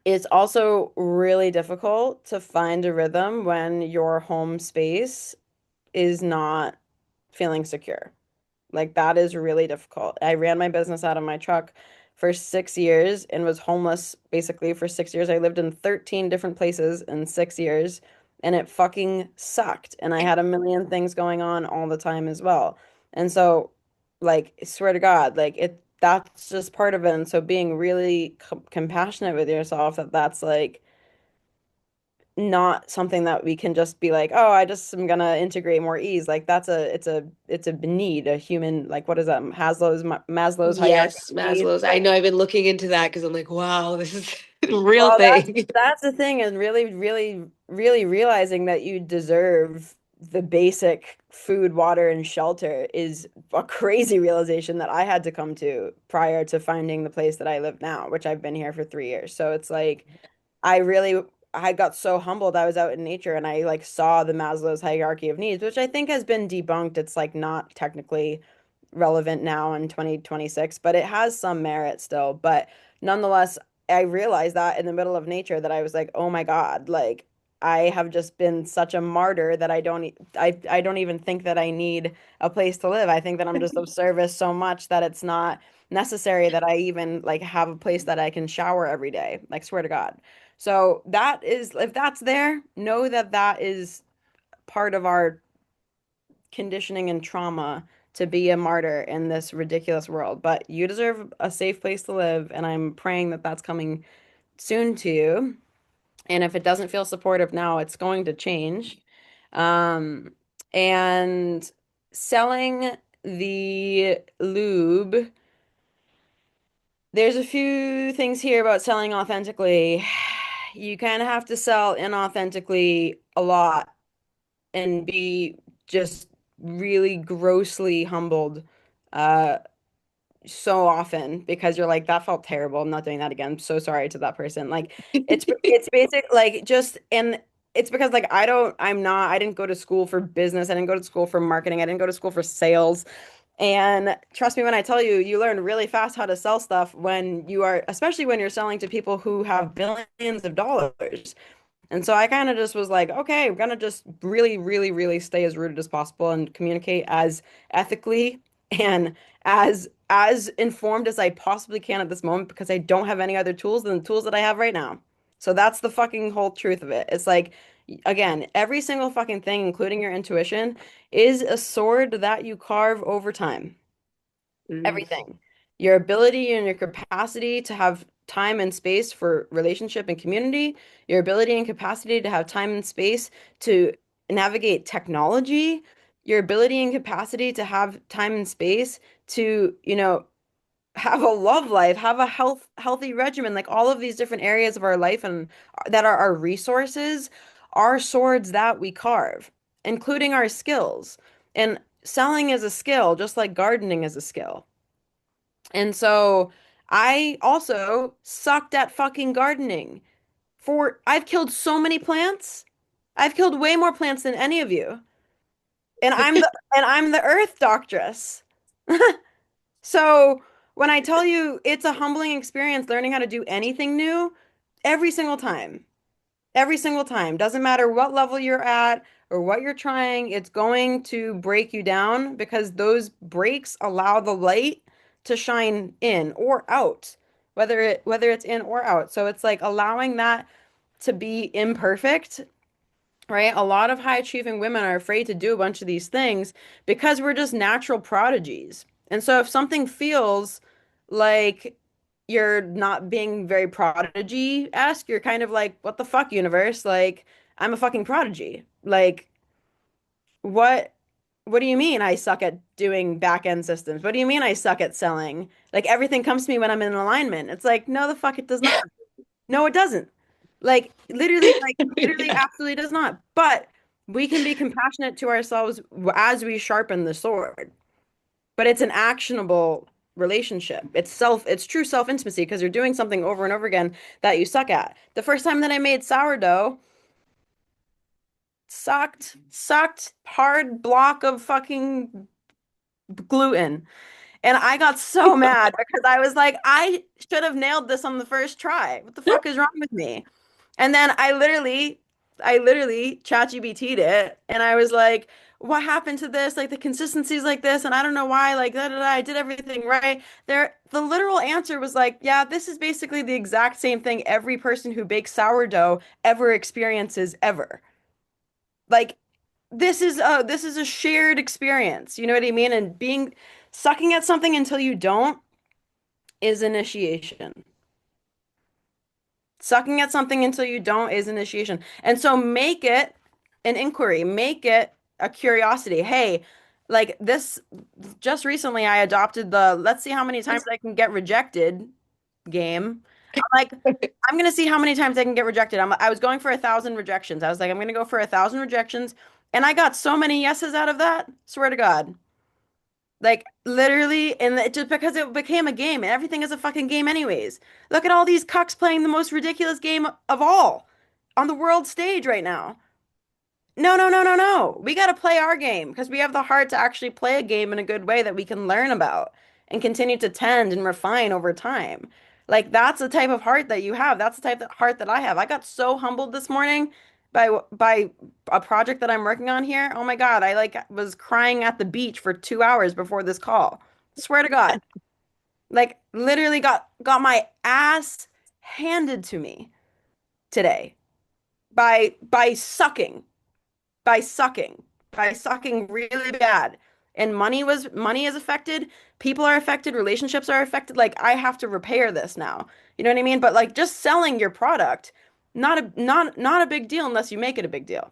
it's also really difficult to find a rhythm when your home space is not feeling secure. Like that is really difficult. I ran my business out of my truck for 6 years and was homeless basically for 6 years. I lived in 13 different places in 6 years and it fucking sucked. And I had a million things going on all the time as well. And so, like, I swear to God, like that's just part of it. And so being really compassionate with yourself that that's like not something that we can just be like, oh, I just am gonna integrate more ease. Like that's it's a need, a human, like what is that? Maslow's hierarchy
Yes,
of needs.
Maslow's. I
Like,
know I've been looking into that because I'm like, wow, this is a real
well,
thing.
that's the thing, and really, really, really realizing that you deserve the basic food, water, and shelter is a crazy realization that I had to come to prior to finding the place that I live now, which I've been here for 3 years. So it's like I really I got so humbled. I was out in nature and I like saw the Maslow's hierarchy of needs, which I think has been debunked. It's like not technically relevant now in 2026, but it has some merit still. But nonetheless, I realized that in the middle of nature that I was like, "Oh my God, like I have just been such a martyr that I don't even think that I need a place to live. I think that I'm just of service so much that it's not necessary that I even like have a place that I can shower every day. Like, swear to God. So that is, if that's there, know that that is part of our conditioning and trauma to be a martyr in this ridiculous world. But you deserve a safe place to live, and I'm praying that that's coming soon to you. And if it doesn't feel supportive now, it's going to change. Um, and selling the lube, there's a few things here about selling authentically. You kind of have to sell inauthentically a lot and be just really grossly humbled uh so often because you're like, that felt terrible. I'm not doing that again. I'm so sorry to that person. Like it's basic like just and it's because like I didn't go to school for business. I didn't go to school for marketing. I didn't go to school for sales. And trust me when I tell you, you learn really fast how to sell stuff when you are, especially when you're selling to people who have billions of dollars. And so I kind of just was like, okay, I'm gonna just really, really, really stay as rooted as possible and communicate as ethically and as informed as I possibly can at this moment because I don't have any other tools than the tools that I have right now. So that's the fucking whole truth of it. It's like, again, every single fucking thing, including your intuition, is a sword that you carve over time.
Mm.
Everything. Your ability and your capacity to have time and space for relationship and community, your ability and capacity to have time and space to navigate technology, your ability and capacity to have time and space to, have a love life, have a healthy regimen, like all of these different areas of our life and that are our resources, are swords that we carve, including our skills. And selling is a skill, just like gardening is a skill. And so I also sucked at fucking gardening. I've killed so many plants. I've killed way more plants than any of you. And I'm the earth doctress. So when I tell you it's a humbling experience learning how to do anything new, every single time. Every single time. Doesn't matter what level you're at or what you're trying, it's going to break you down because those breaks allow the light to shine in or out, whether it's in or out. So it's like allowing that to be imperfect, right? A lot of high achieving women are afraid to do a bunch of these things because we're just natural prodigies. And so if something feels like you're not being very prodigy-esque, you're kind of like, what the fuck, universe? Like, I'm a fucking prodigy. Like, what what do you mean I suck at doing back end systems? What do you mean I suck at selling? Like everything comes to me when I'm in alignment. It's like, no, the fuck it does not. No, it doesn't. Literally,
Yeah.
absolutely does not. But we can be compassionate to ourselves as we sharpen the sword. But it's an actionable relationship. It's true self-intimacy because you're doing something over and over again that you suck at. The first time that I made sourdough, sucked, hard block of fucking gluten. And I got so mad because I was like, I should have nailed this on the first try. What the fuck is wrong with me? And then I literally ChatGPT'd it and I was like, what happened to this? Like the consistency's like this, and I don't know why, like da, da, da, I did everything right. The literal answer was like, yeah, this is basically the exact same thing every person who bakes sourdough ever experiences ever. Like this is a shared experience. You know what I mean? And being sucking at something until you don't is initiation. Sucking at something until you don't is initiation. And so make it an inquiry, make it a curiosity. Hey, like this, just recently I adopted the let's see how many times I can get rejected game. I'm like, I'm gonna see how many times I can get rejected. I was going for 1,000 rejections. I was like, I'm gonna go for 1,000 rejections. And I got so many yeses out of that. Swear to God. Like literally, and it just because it became a game, and everything is a fucking game anyways. Look at all these cucks playing the most ridiculous game of all on the world stage right now. No, no, no, no, no. We got to play our game because we have the heart to actually play a game in a good way that we can learn about and continue to tend and refine over time. Like that's the type of heart that you have. That's the type of heart that I have. I got so humbled this morning by a project that I'm working on here. Oh my God, I like was crying at the beach for 2 hours before this call. Swear to God. Like literally got my ass handed to me today by sucking, by sucking, by sucking really bad. And money is affected, people are affected, relationships are affected. Like I have to repair this now. You know what I mean? But like just selling your product, not a big deal unless you make it a big deal.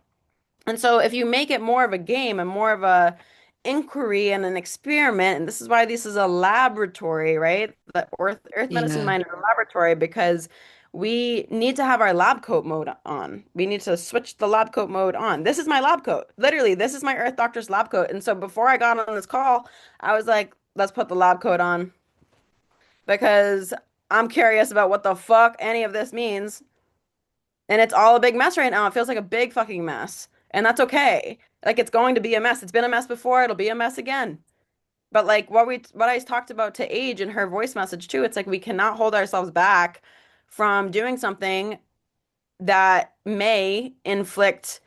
And so if you make it more of a game and more of a inquiry and an experiment, and this is why this is a laboratory, right? The Earth Medicine
Yeah.
Mind is a laboratory because we need to have our lab coat mode on. We need to switch the lab coat mode on. This is my lab coat. Literally, this is my Earth Doctor's lab coat. And so before I got on this call, I was like, let's put the lab coat on because I'm curious about what the fuck any of this means. And it's all a big mess right now. It feels like a big fucking mess. And that's okay. Like it's going to be a mess. It's been a mess before, it'll be a mess again. But like what I talked about to Age in her voice message too, it's like we cannot hold ourselves back from doing something that may inflict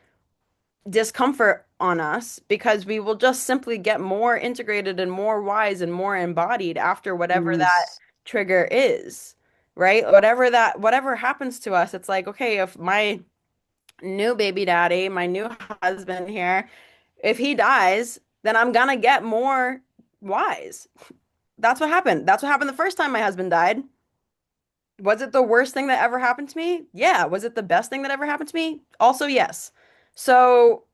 discomfort on us because we will just simply get more integrated and more wise and more embodied after whatever
Mm,
that trigger is, right? Whatever happens to us, it's like, okay, if my new baby daddy, my new husband here, if he dies, then I'm gonna get more wise. That's what happened. That's what happened the first time my husband died. Was it the worst thing that ever happened to me? Yeah. Was it the best thing that ever happened to me? Also, yes. So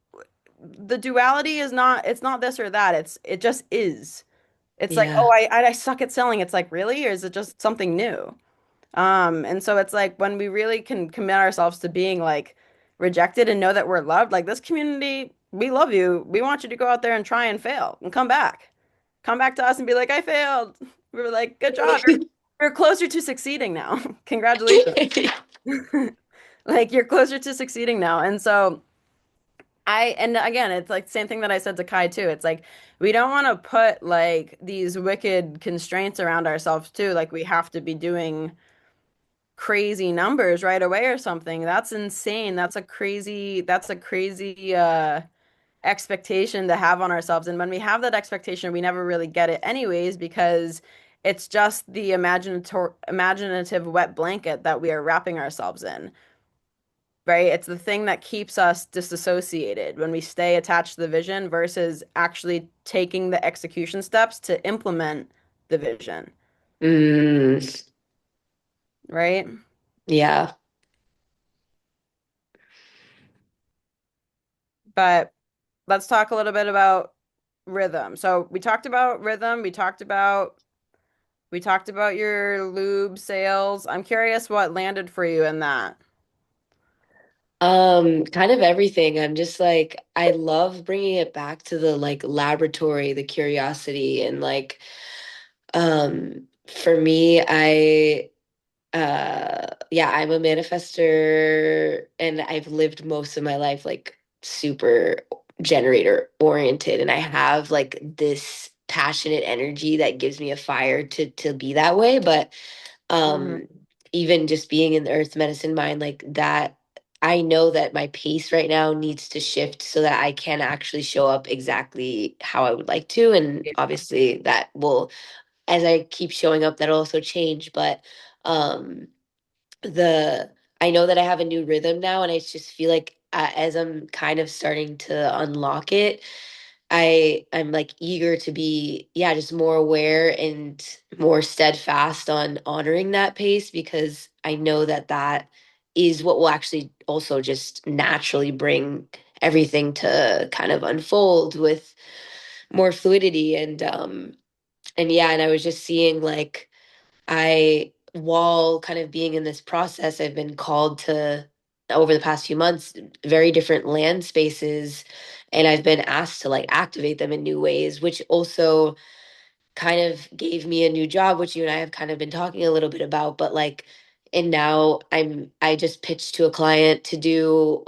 the duality is not, it's not this or that. It just is. It's like, oh,
yeah.
I suck at selling. It's like, really? Or is it just something new? And so it's like when we really can commit ourselves to being like rejected and know that we're loved, like this community, we love you. We want you to go out there and try and fail and come back. Come back to us and be like, I failed. We were like, good job. You're closer to succeeding now. Congratulations. Like you're closer to succeeding now. And so and again, it's like the same thing that I said to Kai too. It's like we don't want to put like these wicked constraints around ourselves too. Like we have to be doing crazy numbers right away or something. That's insane. That's a crazy expectation to have on ourselves. And when we have that expectation, we never really get it anyways because it's just the imaginative wet blanket that we are wrapping ourselves in. Right? It's the thing that keeps us disassociated when we stay attached to the vision versus actually taking the execution steps to implement the vision,
Mm,
right?
yeah.
But let's talk a little bit about rhythm. So we talked about rhythm, we talked about your lube sales. I'm curious what landed for you in that.
Kind of everything. I'm just like, I love bringing it back to the like laboratory, the curiosity, and like, for me, yeah, I'm a manifester and I've lived most of my life like super generator oriented, and I have like this passionate energy that gives me a fire to be that way. But
Hmm.
um even just being in the earth medicine mind like that, I know that my pace right now needs to shift so that I can actually show up exactly how I would like to. And obviously that will, as I keep showing up, that'll also change. But um the I know that I have a new rhythm now, and I just feel like as I'm kind of starting to unlock it, I'm like eager to be, yeah, just more aware and more steadfast on honoring that pace, because I know that that is what will actually also just naturally bring everything to kind of unfold with more fluidity. And yeah, and I was just seeing like while kind of being in this process, I've been called to, over the past few months, very different land spaces. And I've been asked to like activate them in new ways, which also kind of gave me a new job, which you and I have kind of been talking a little bit about. But like, and now I just pitched to a client to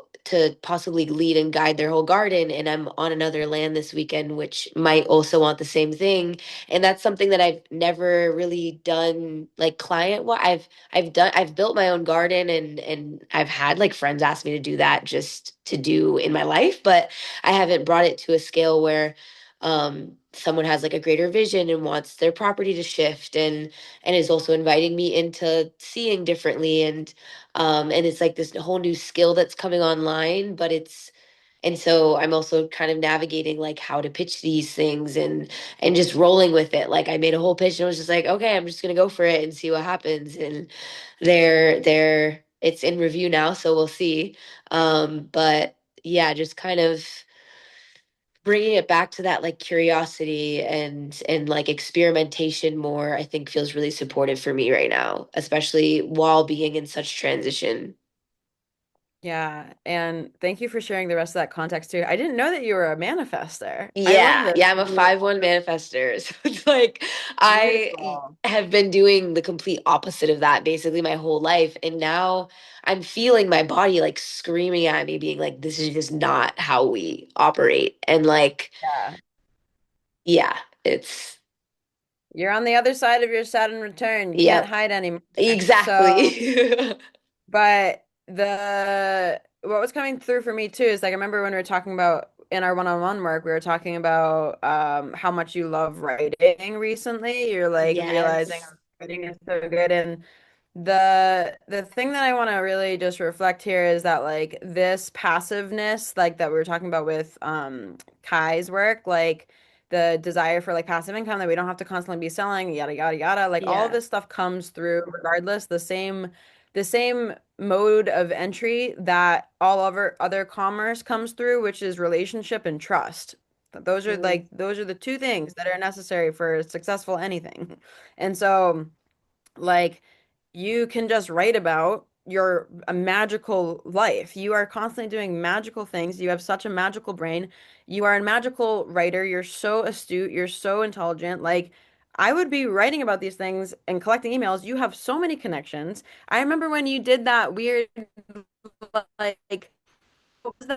possibly lead and guide their whole garden. And I'm on another land this weekend, which might also want the same thing. And that's something that I've never really done like client what I've built my own garden, and I've had like friends ask me to do that just to do in my life, but I haven't brought it to a scale where someone has like a greater vision and wants their property to shift, and is also inviting me into seeing differently, and it's like this whole new skill that's coming online, but it's and so I'm also kind of navigating like how to pitch these things, and just rolling with it. Like I made a whole pitch and I was just like, okay, I'm just gonna go for it and see what happens. And they're it's in review now, so we'll see. But yeah, just kind of bringing it back to that like curiosity and like experimentation more, I think feels really supportive for me right now, especially while being in such transition.
Yeah, and thank you for sharing the rest of that context too. I didn't know that you were a manifester. I love
Yeah,
this.
yeah, I'm a 5/1 manifester. So it's like I
Beautiful.
have been doing the complete opposite of that basically my whole life. And now I'm feeling my body like screaming at me, being like, this is just not how we operate. And like,
Yeah.
yeah, it's,
You're on the other side of your Saturn return. You can't
yeah,
hide anymore. So,
exactly.
but the what was coming through for me too is like I remember when we were talking about in our one-on-one work, we were talking about how much you love writing recently. You're like realizing
Yes.
writing is so good. And the thing that I want to really just reflect here is that like this passiveness, like that we were talking about with Kai's work, like the desire for like passive income that we don't have to constantly be selling, yada yada yada. Like all of
Yeah.
this stuff comes through regardless, the same mode of entry that all other commerce comes through, which is relationship and trust.
Mm.
Those are the two things that are necessary for successful anything. And so like you can just write about your a magical life. You are constantly doing magical things. You have such a magical brain. You are a magical writer. You're so astute. You're so intelligent. Like I would be writing about these things and collecting emails. You have so many connections. I remember when you did that weird like what was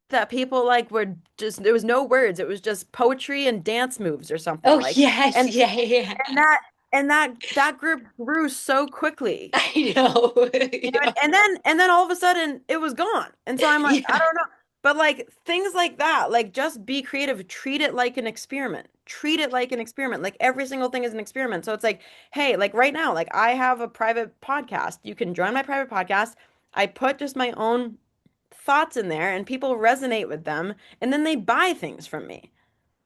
that people like were just there was no words. It was just poetry and dance moves or something
Oh,
like
yes.
and
Yeah, yeah,
and
yeah.
that group grew so quickly.
I know.
You know,
Yeah.
and then all of a sudden it was gone. And so I'm like, I
Yeah.
don't know. But like things like that, like just be creative, treat it like an experiment. Treat it like an experiment. Like every single thing is an experiment. So it's like, hey, like right now, like I have a private podcast. You can join my private podcast. I put just my own thoughts in there and people resonate with them and then they buy things from me.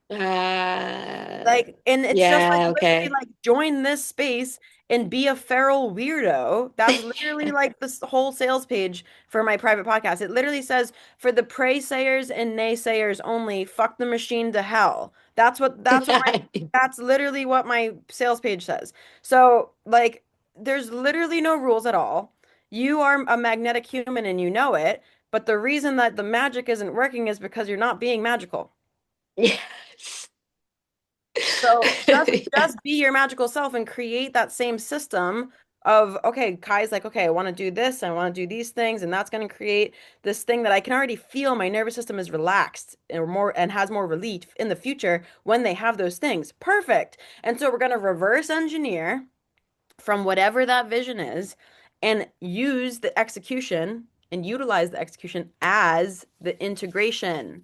Uh,
Like, and it's just like
yeah,
literally
okay.
like join this space and be a feral weirdo. That's literally like this whole sales page for my private podcast. It literally says for the praysayers and naysayers only, fuck the machine to hell. That's literally what my sales page says. So, like, there's literally no rules at all. You are a magnetic human and you know it, but the reason that the magic isn't working is because you're not being magical.
Yes.
So just
Yeah.
just be your magical self and create that same system of okay, Kai's like, okay, I want to do this, I want to do these things, and that's going to create this thing that I can already feel my nervous system is relaxed and more and has more relief in the future when they have those things. Perfect. And so we're going to reverse engineer from whatever that vision is and use the execution and utilize the execution as the integration.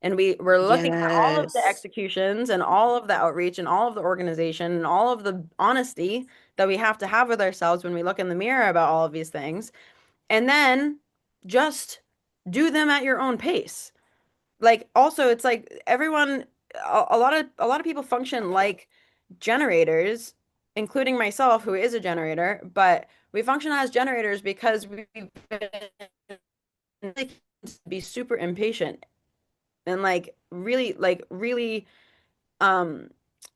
And we're looking at all of the
Yes.
executions and all of the outreach and all of the organization and all of the honesty that we have to have with ourselves when we look in the mirror about all of these things. And then just do them at your own pace. Like also it's like everyone a lot of people function like generators, including myself who is a generator, but we function as generators because we've been be super impatient and like really um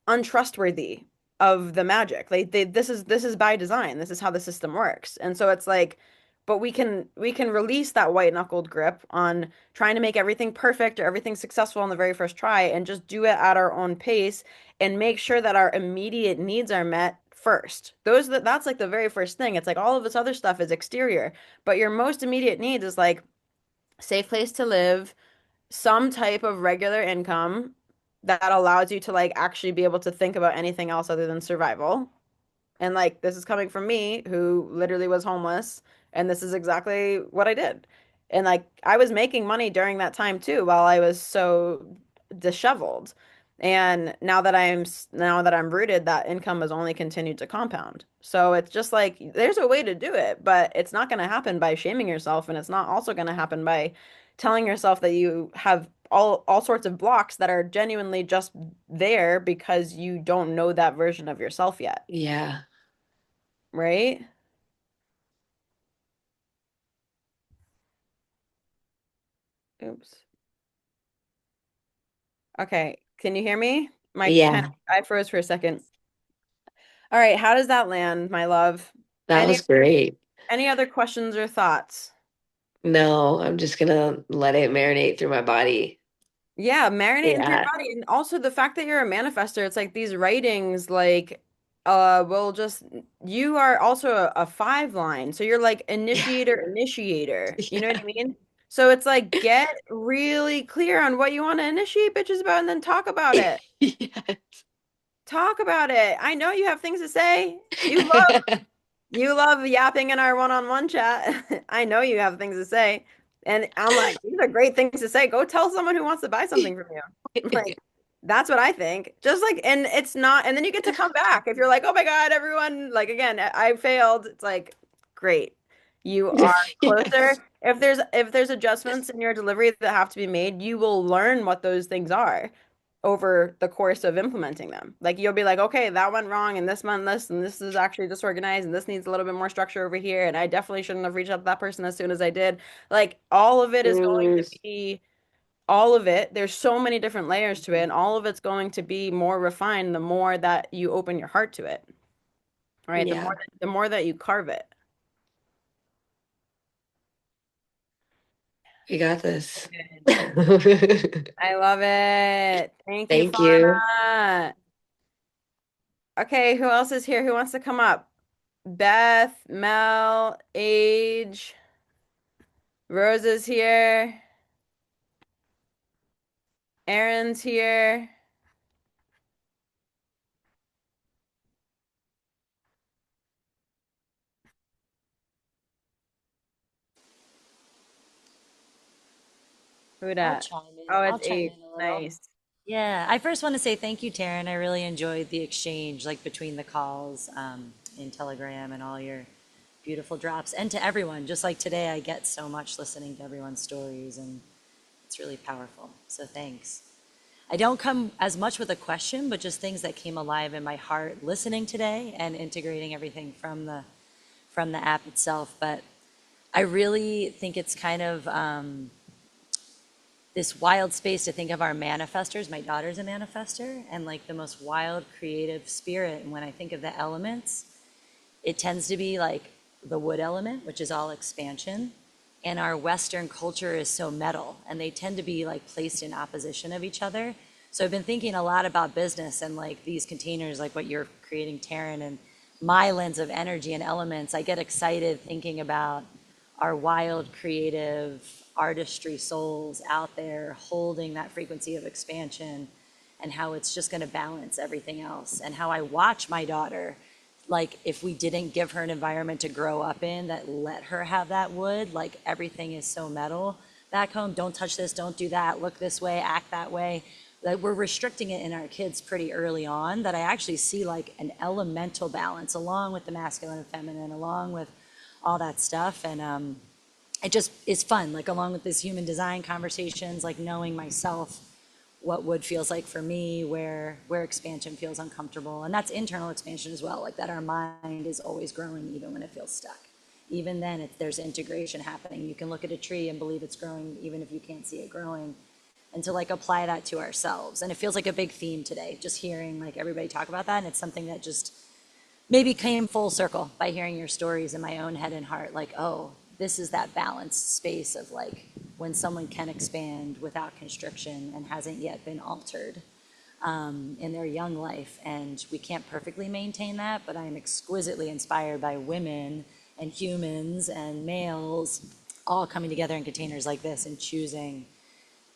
untrustworthy of the magic. This is by design. This is how the system works. And so it's like but we can release that white knuckled grip on trying to make everything perfect or everything successful on the very first try and just do it at our own pace and make sure that our immediate needs are met first. That's like the very first thing. It's like all of this other stuff is exterior, but your most immediate needs is like safe place to live, some type of regular income that allows you to like actually be able to think about anything else other than survival. And like this is coming from me who literally was homeless, and this is exactly what I did. And like I was making money during that time too while I was so disheveled. And now that I'm rooted, that income has only continued to compound. So it's just like there's a way to do it, but it's not going to happen by shaming yourself, and it's not also going to happen by telling yourself that you have all sorts of blocks that are genuinely just there because you don't know that version of yourself yet,
Yeah.
right? Oops. Okay, can you hear me?
Yeah.
I froze for a second. All right, how does that land, my love?
That
Any
was great.
any other questions or thoughts?
No, I'm just gonna let it marinate through my body.
Yeah, marinate into your
Yeah.
body. And also the fact that you're a manifester, it's like these writings, like, will just, you are also a five line. So you're like
Yeah.
initiator. You know what
Yeah.
I mean? So it's like get really clear on what you want to initiate bitches about and then talk about it.
Yes.
Talk about it. I know you have things to say. You love yapping in our one-on-one chat. I know you have things to say. And I'm like, these are great things to say. Go tell someone who wants to buy something from you. Like, that's what I think. Just like, and it's not, and then you get to come back. If you're like, oh my God, everyone, like again, I failed. It's like, great. You are
Yes.
closer. If there's adjustments in your delivery that have to be made, you will learn what those things are over the course of implementing them. Like you'll be like, okay, that went wrong and this meant this and this is actually disorganized and this needs a little bit more structure over here and I definitely shouldn't have reached out to that person as soon as I did. Like all of it is going
Mm,
to be all of it. There's so many different layers to it and all of it's going to be more refined the more that you open your heart to it. Right?
yeah,
The more that you carve it.
we got this.
Good. I love it. Thank you,
Thank you.
Fauna. Okay, who else is here? Who wants to come up? Beth, Mel, Age, Rose is here. Aaron's here. Who
I'll
dat?
chime in.
Oh,
I'll
it's
chime
Age.
in a little.
Nice.
Yeah, I first want to say thank you, Taryn. I really enjoyed the exchange, like between the calls in Telegram and all your beautiful drops, and to everyone. Just like today, I get so much listening to everyone's stories, and it's really powerful. So thanks. I don't come as much with a question, but just things that came alive in my heart listening today and integrating everything from the app itself. But I really think it's kind of this wild space to think of our manifestors. My daughter's a manifester, and like the most wild creative spirit. And when I think of the elements, it tends to be like the wood element, which is all expansion. And our Western culture is so metal, and they tend to be like placed in opposition of each other. So I've been thinking a lot about business and like these containers, like what you're creating, Taryn, and my lens of energy and elements. I get excited thinking about our wild, creative artistry souls out there holding that frequency of expansion and how it's just going to balance everything else. And how I watch my daughter, like if we didn't give her an environment to grow up in that let her have that wood, like everything is so metal back home. Don't touch this, don't do that, look this way, act that way. That we're restricting it in our kids pretty early on, that I actually see like an elemental balance along with the masculine and feminine, along with all that stuff. And it just is fun, like along with this human design conversations, like knowing myself, what wood feels like for me, where expansion feels uncomfortable. And that's internal expansion as well, like that our mind is always growing even when it feels stuck. Even then, there's integration happening. You can look at a tree and believe it's growing even if you can't see it growing. And to like apply that to ourselves. And it feels like a big theme today, just hearing like everybody talk about that. And it's something that just maybe came full circle by hearing your stories in my own head and heart. Like, oh, this is that balanced space of like when someone can expand without constriction and hasn't yet been altered in their young life. And we can't perfectly maintain that, but I'm exquisitely inspired by women and humans and males all coming together in containers like this and choosing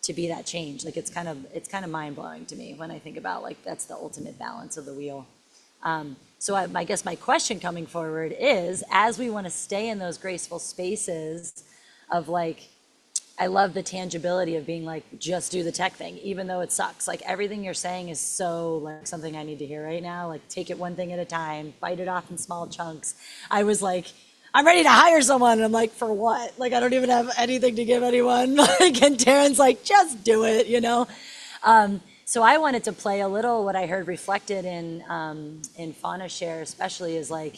to be that change. Like it's kind of mind blowing to me when I think about like that's the ultimate balance of the wheel. So I guess my question coming forward is, as we want to stay in those graceful spaces of like I love the tangibility of being like, just do the tech thing, even though it sucks. Like everything you're saying is so like something I need to hear right now. Like take it one thing at a time, bite it off in small chunks. I was like, I'm ready to hire someone. And I'm like, for what? Like I don't even have anything to give anyone. Like, and Taryn's like, just do it, you know? So I wanted to play a little what I heard reflected in Fauna Share, especially is like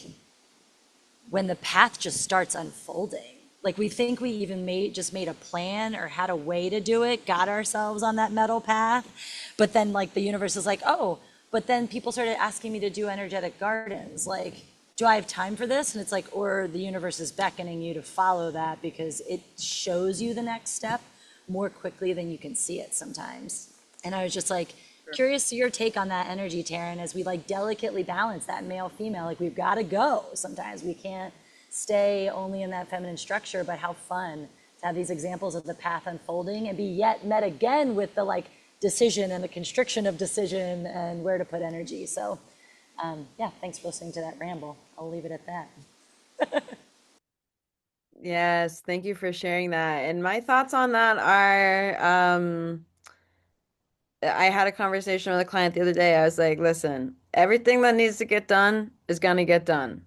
when the path just starts unfolding. Like we think we even made a plan or had a way to do it, got ourselves on that metal path, but then like the universe is like, oh, but then people started asking me to do energetic gardens. Like, do I have time for this? And it's like, or the universe is beckoning you to follow that because it shows you the next step more quickly than you can see it sometimes. And I was just like, curious to your take on that energy, Taryn, as we like delicately balance that male female. Like we've got to go. Sometimes we can't stay only in that feminine structure, but how fun to have these examples of the path unfolding and be yet met again with the like decision and the constriction of decision and where to put energy. So yeah, thanks for listening to that ramble. I'll leave it at that.
Yes, thank you for sharing that. And my thoughts on that are, I had a conversation with a client the other day. I was like, listen, everything that needs to get done is gonna get done.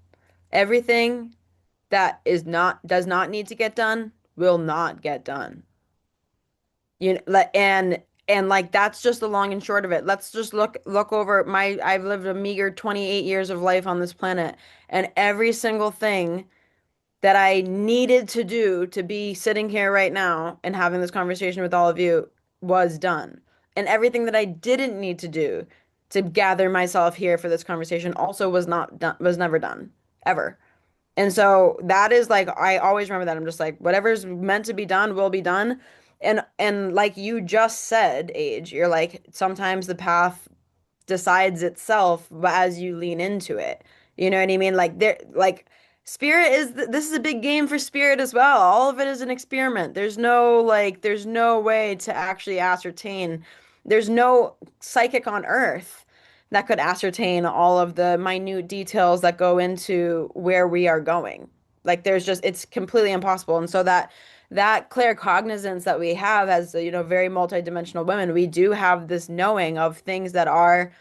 Everything that does not need to get done will not get done. You know, and like that's just the long and short of it. Let's just look over I've lived a meager 28 years of life on this planet, and every single thing that I needed to do to be sitting here right now and having this conversation with all of you was done. And everything that I didn't need to do to gather myself here for this conversation also was not done, was never done, ever. And so that is like I always remember that. I'm just like whatever's meant to be done will be done. And like you just said, Age, you're like sometimes the path decides itself as you lean into it. You know what I mean? Like there like spirit this is a big game for spirit as well. All of it is an experiment. There's no way to actually ascertain. There's no psychic on earth that could ascertain all of the minute details that go into where we are going. Like there's just it's completely impossible. And so that claircognizance that we have as very multidimensional women, we do have this knowing of things that are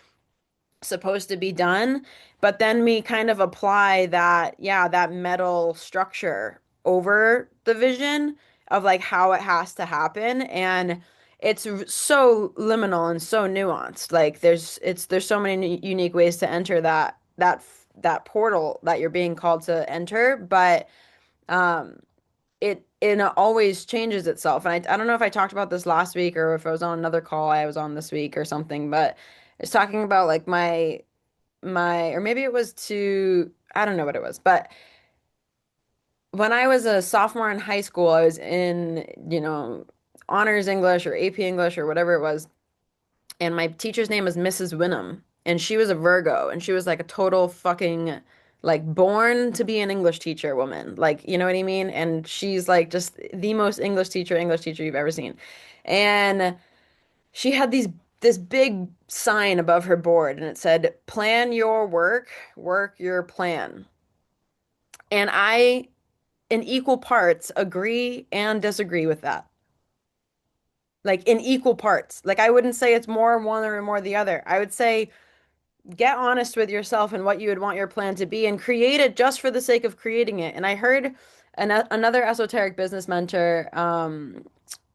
supposed to be done, but then we kind of apply that metal structure over the vision of like how it has to happen. And it's so liminal and so nuanced. Like there's so many unique ways to enter that portal that you're being called to enter, but um it always changes itself. And I don't know if I talked about this last week or if I was on another call I was on this week or something, but it's talking about like my or maybe it was to I don't know what it was, but when I was a sophomore in high school, I was in, honors English or AP English or whatever it was, and my teacher's name was Mrs. Wynnum, and she was a Virgo, and she was like a total fucking like born to be an English teacher woman. Like, you know what I mean? And she's like just the most English teacher you've ever seen. And she had this big sign above her board and it said, "Plan your work, work your plan." And I, in equal parts, agree and disagree with that. Like in equal parts. Like I wouldn't say it's more one or more the other. I would say get honest with yourself and what you would want your plan to be and create it just for the sake of creating it. And I heard another esoteric business mentor, Mami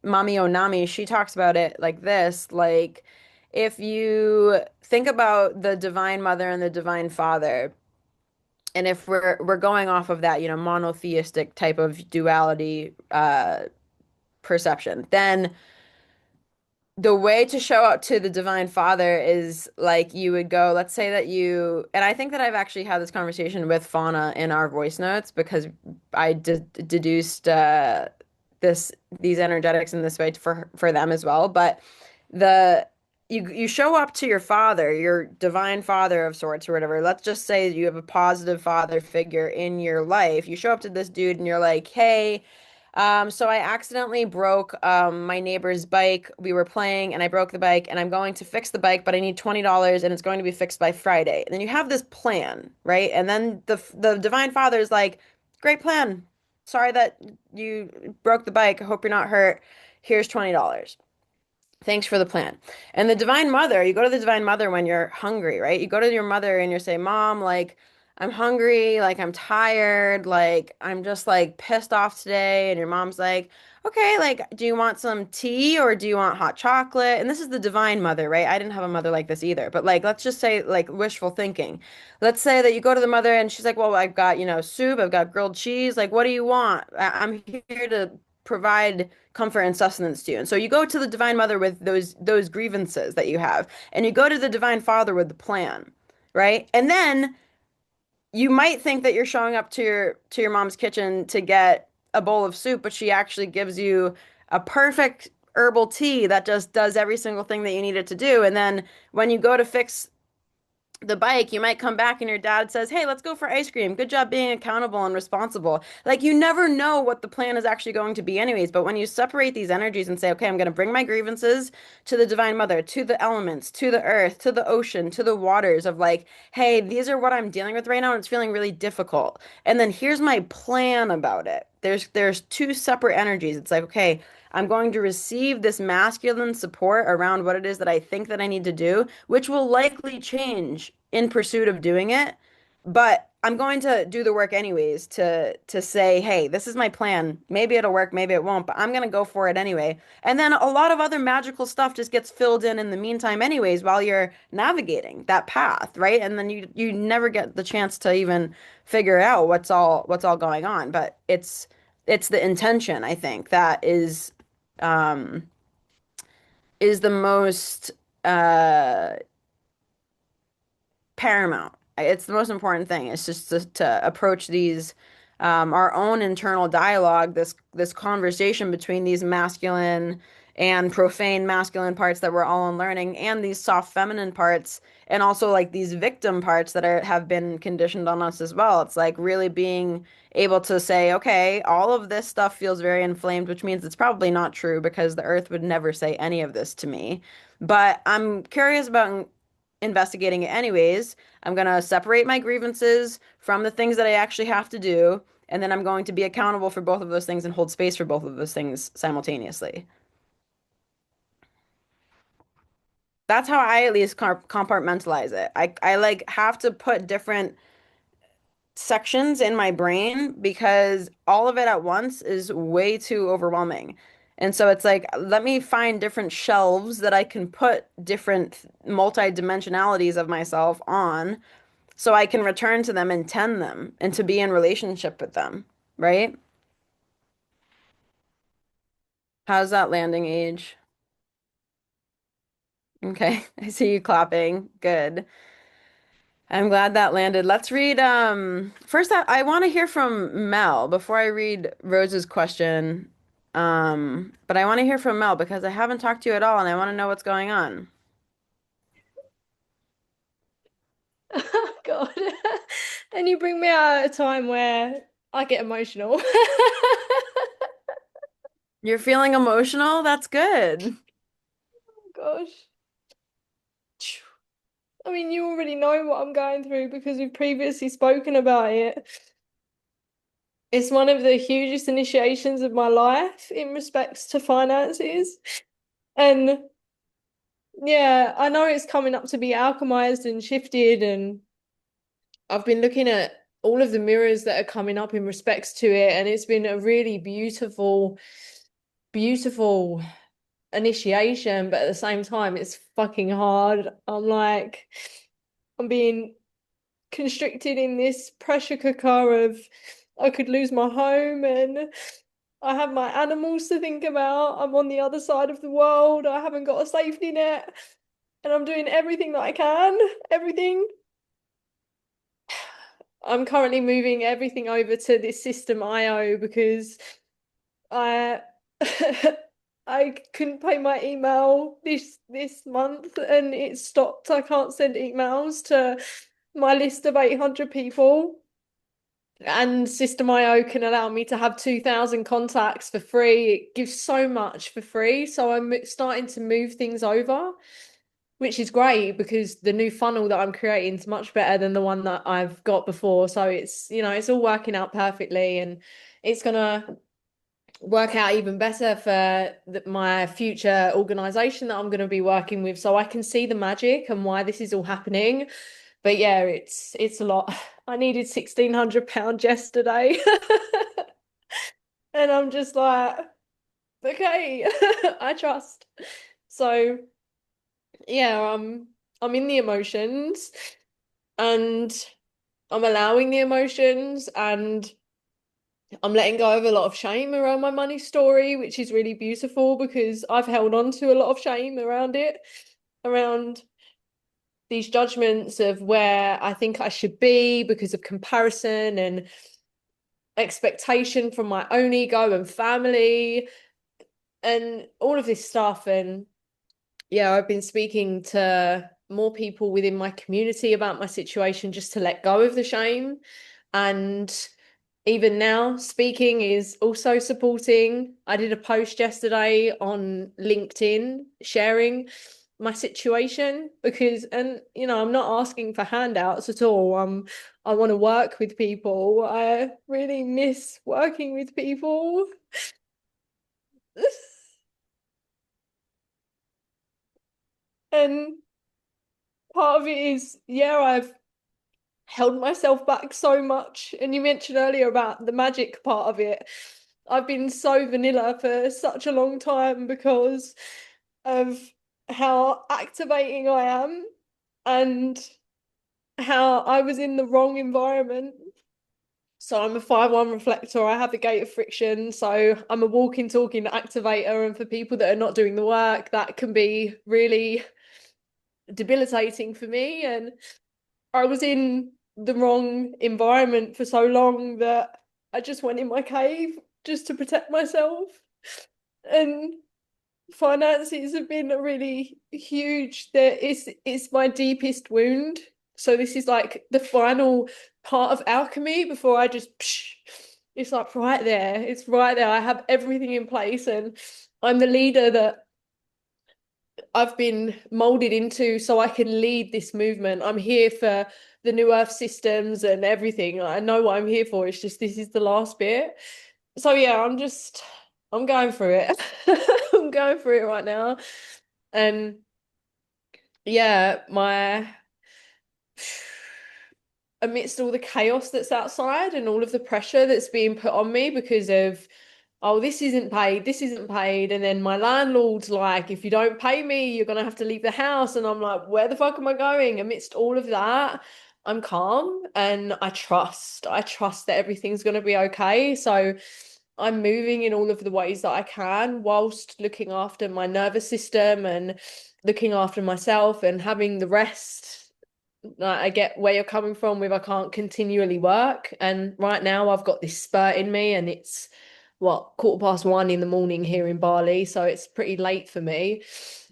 Onami, she talks about it like this, like if you think about the Divine Mother and the Divine Father, and if we're going off of that, monotheistic type of duality perception, then the way to show up to the Divine Father is like you would go, let's say that and I think that I've actually had this conversation with Fauna in our voice notes because I deduced these energetics in this way for them as well. But the you show up to your father, your divine father of sorts or whatever. Let's just say you have a positive father figure in your life. You show up to this dude and you're like, "Hey, so I accidentally broke my neighbor's bike. We were playing and I broke the bike and I'm going to fix the bike, but I need $20 and it's going to be fixed by Friday." And then you have this plan, right? And then the Divine Father is like, "Great plan. sorry that you broke the bike. I hope you're not hurt. Here's $20. Thanks for the plan. And the Divine Mother, you go to the Divine Mother when you're hungry, right? You go to your mother and you say, Mom, like, I'm hungry, like, I'm tired, like, I'm just like pissed off today. And your mom's like, okay, like, do you want some tea or do you want hot chocolate? And this is the Divine Mother, right? I didn't have a mother like this either. But like, let's just say, like, wishful thinking. Let's say that you go to the mother and she's like, well, I've got, soup, I've got grilled cheese. Like, what do you want? I'm here to provide comfort and sustenance to you. And so you go to the Divine Mother with those grievances that you have, and you go to the Divine Father with the plan, right? And then you might think that you're showing up to your mom's kitchen to get a bowl of soup, but she actually gives you a perfect herbal tea that just does every single thing that you need it to do. And then when you go to fix the bike, you might come back and your dad says, hey, let's go for ice cream. Good job being accountable and responsible. Like, you never know what the plan is actually going to be, anyways. But when you separate these energies and say, okay, I'm going to bring my grievances to the Divine Mother, to the elements, to the earth, to the ocean, to the waters, of like, hey, these are what I'm dealing with right now, and it's feeling really difficult. And then here's my plan about it. There's two separate energies. It's like, okay, I'm going to receive this masculine support around what it is that I think that I need to do, which will likely change in pursuit of doing it. But I'm going to do the work anyways to say, hey, this is my plan. Maybe it'll work, maybe it won't, but I'm going to go for it anyway. And then a lot of other magical stuff just gets filled in the meantime anyways while you're navigating that path, right? And then you never get the chance to even figure out what's all going on, but it's the intention, I think, that um, is the most uh, paramount. It's the most important thing. It's just to approach these our own internal dialogue, this conversation between these masculine and profane masculine parts that we're all unlearning, and these soft feminine parts, and also like these victim parts that have been conditioned on us as well. It's like really being able to say, okay, all of this stuff feels very inflamed, which means it's probably not true because the earth would never say any of this to me. But I'm curious about investigating it anyways. I'm going to separate my grievances from the things that I actually have to do. And then I'm going to be accountable for both of those things and hold space for both of those things simultaneously. That's how I at least compartmentalize it. I like have to put different sections in my brain because all of it at once is way too overwhelming. And so it's like, let me find different shelves that I can put different multi-dimensionalities of myself on so I can return to them and tend them and to be in relationship with them, right? How's that landing age? Okay, I see you clapping. Good. I'm glad that landed. Let's read first I want to hear from Mel before I read Rose's question. But I want to hear from Mel because I haven't talked to you at all and I want to know what's going on.
God. And you bring me out at a time where I get emotional.
You're feeling emotional? That's good.
Gosh. I mean, you already know what I'm going through because we've previously spoken about it. It's one of the hugest initiations of my life in respects to finances. And yeah, I know it's coming up to be alchemized and shifted, and I've been looking at all of the mirrors that are coming up in respects to it, and it's been a really beautiful, beautiful initiation, but at the same time, it's fucking hard. I'm being constricted in this pressure cooker of I could lose my home and I have my animals to think about. I'm on the other side of the world. I haven't got a safety net. And I'm doing everything that I can. Everything. I'm currently moving everything over to this system IO because I I couldn't pay my email this month and it stopped. I can't send emails to my list of 800 people. And System IO can allow me to have 2,000 contacts for free. It gives so much for free. So I'm starting to move things over. which is great because the new funnel that I'm creating is much better than the one that I've got before. So it's, it's all working out perfectly, and it's gonna work out even better for my future organization that I'm going to be working with. So I can see the magic and why this is all happening. But yeah, it's a lot. I needed £1,600 yesterday. And I'm just like, okay, I trust. So yeah, I'm in the emotions, and I'm allowing the emotions, and I'm letting go of a lot of shame around my money story, which is really beautiful because I've held on to a lot of shame around it, around these judgments of where I think I should be because of comparison and expectation from my own ego and family and all of this stuff. And yeah, I've been speaking to more people within my community about my situation just to let go of the shame. And even now, speaking is also supporting. I did a post yesterday on LinkedIn sharing my situation because, and I'm not asking for handouts at all. I want to work with people. I really miss working with people. And part of it is, yeah, I've held myself back so much. And you mentioned earlier about the magic part of it. I've been so vanilla for such a long time because of how activating I am and how I was in the wrong environment. So I'm a 5-1 reflector. I have the gate of friction. So I'm a walking, talking activator. And for people that are not doing the work, that can be really debilitating for me. And I was in the wrong environment for so long that I just went in my cave just to protect myself. And finances have been a really huge, that it's my deepest wound. So this is like the final part of alchemy before I just it's like right there. It's right there. I have everything in place, and I'm the leader that I've been molded into so I can lead this movement. I'm here for the New Earth systems and everything. I know what I'm here for. It's just this is the last bit. So yeah, I'm going through it. I'm going through it right now. And yeah, my amidst all the chaos that's outside and all of the pressure that's being put on me because of, oh, this isn't paid. And then my landlord's like, if you don't pay me, you're gonna have to leave the house. And I'm like, where the fuck am I going? Amidst all of that, I'm calm and I trust that everything's gonna be okay. So I'm moving in all of the ways that I can whilst looking after my nervous system and looking after myself and having the rest. I get where you're coming from with I can't continually work. And right now I've got this spurt in me, and it's what, 1:15 in the morning here in Bali. So it's pretty late for me.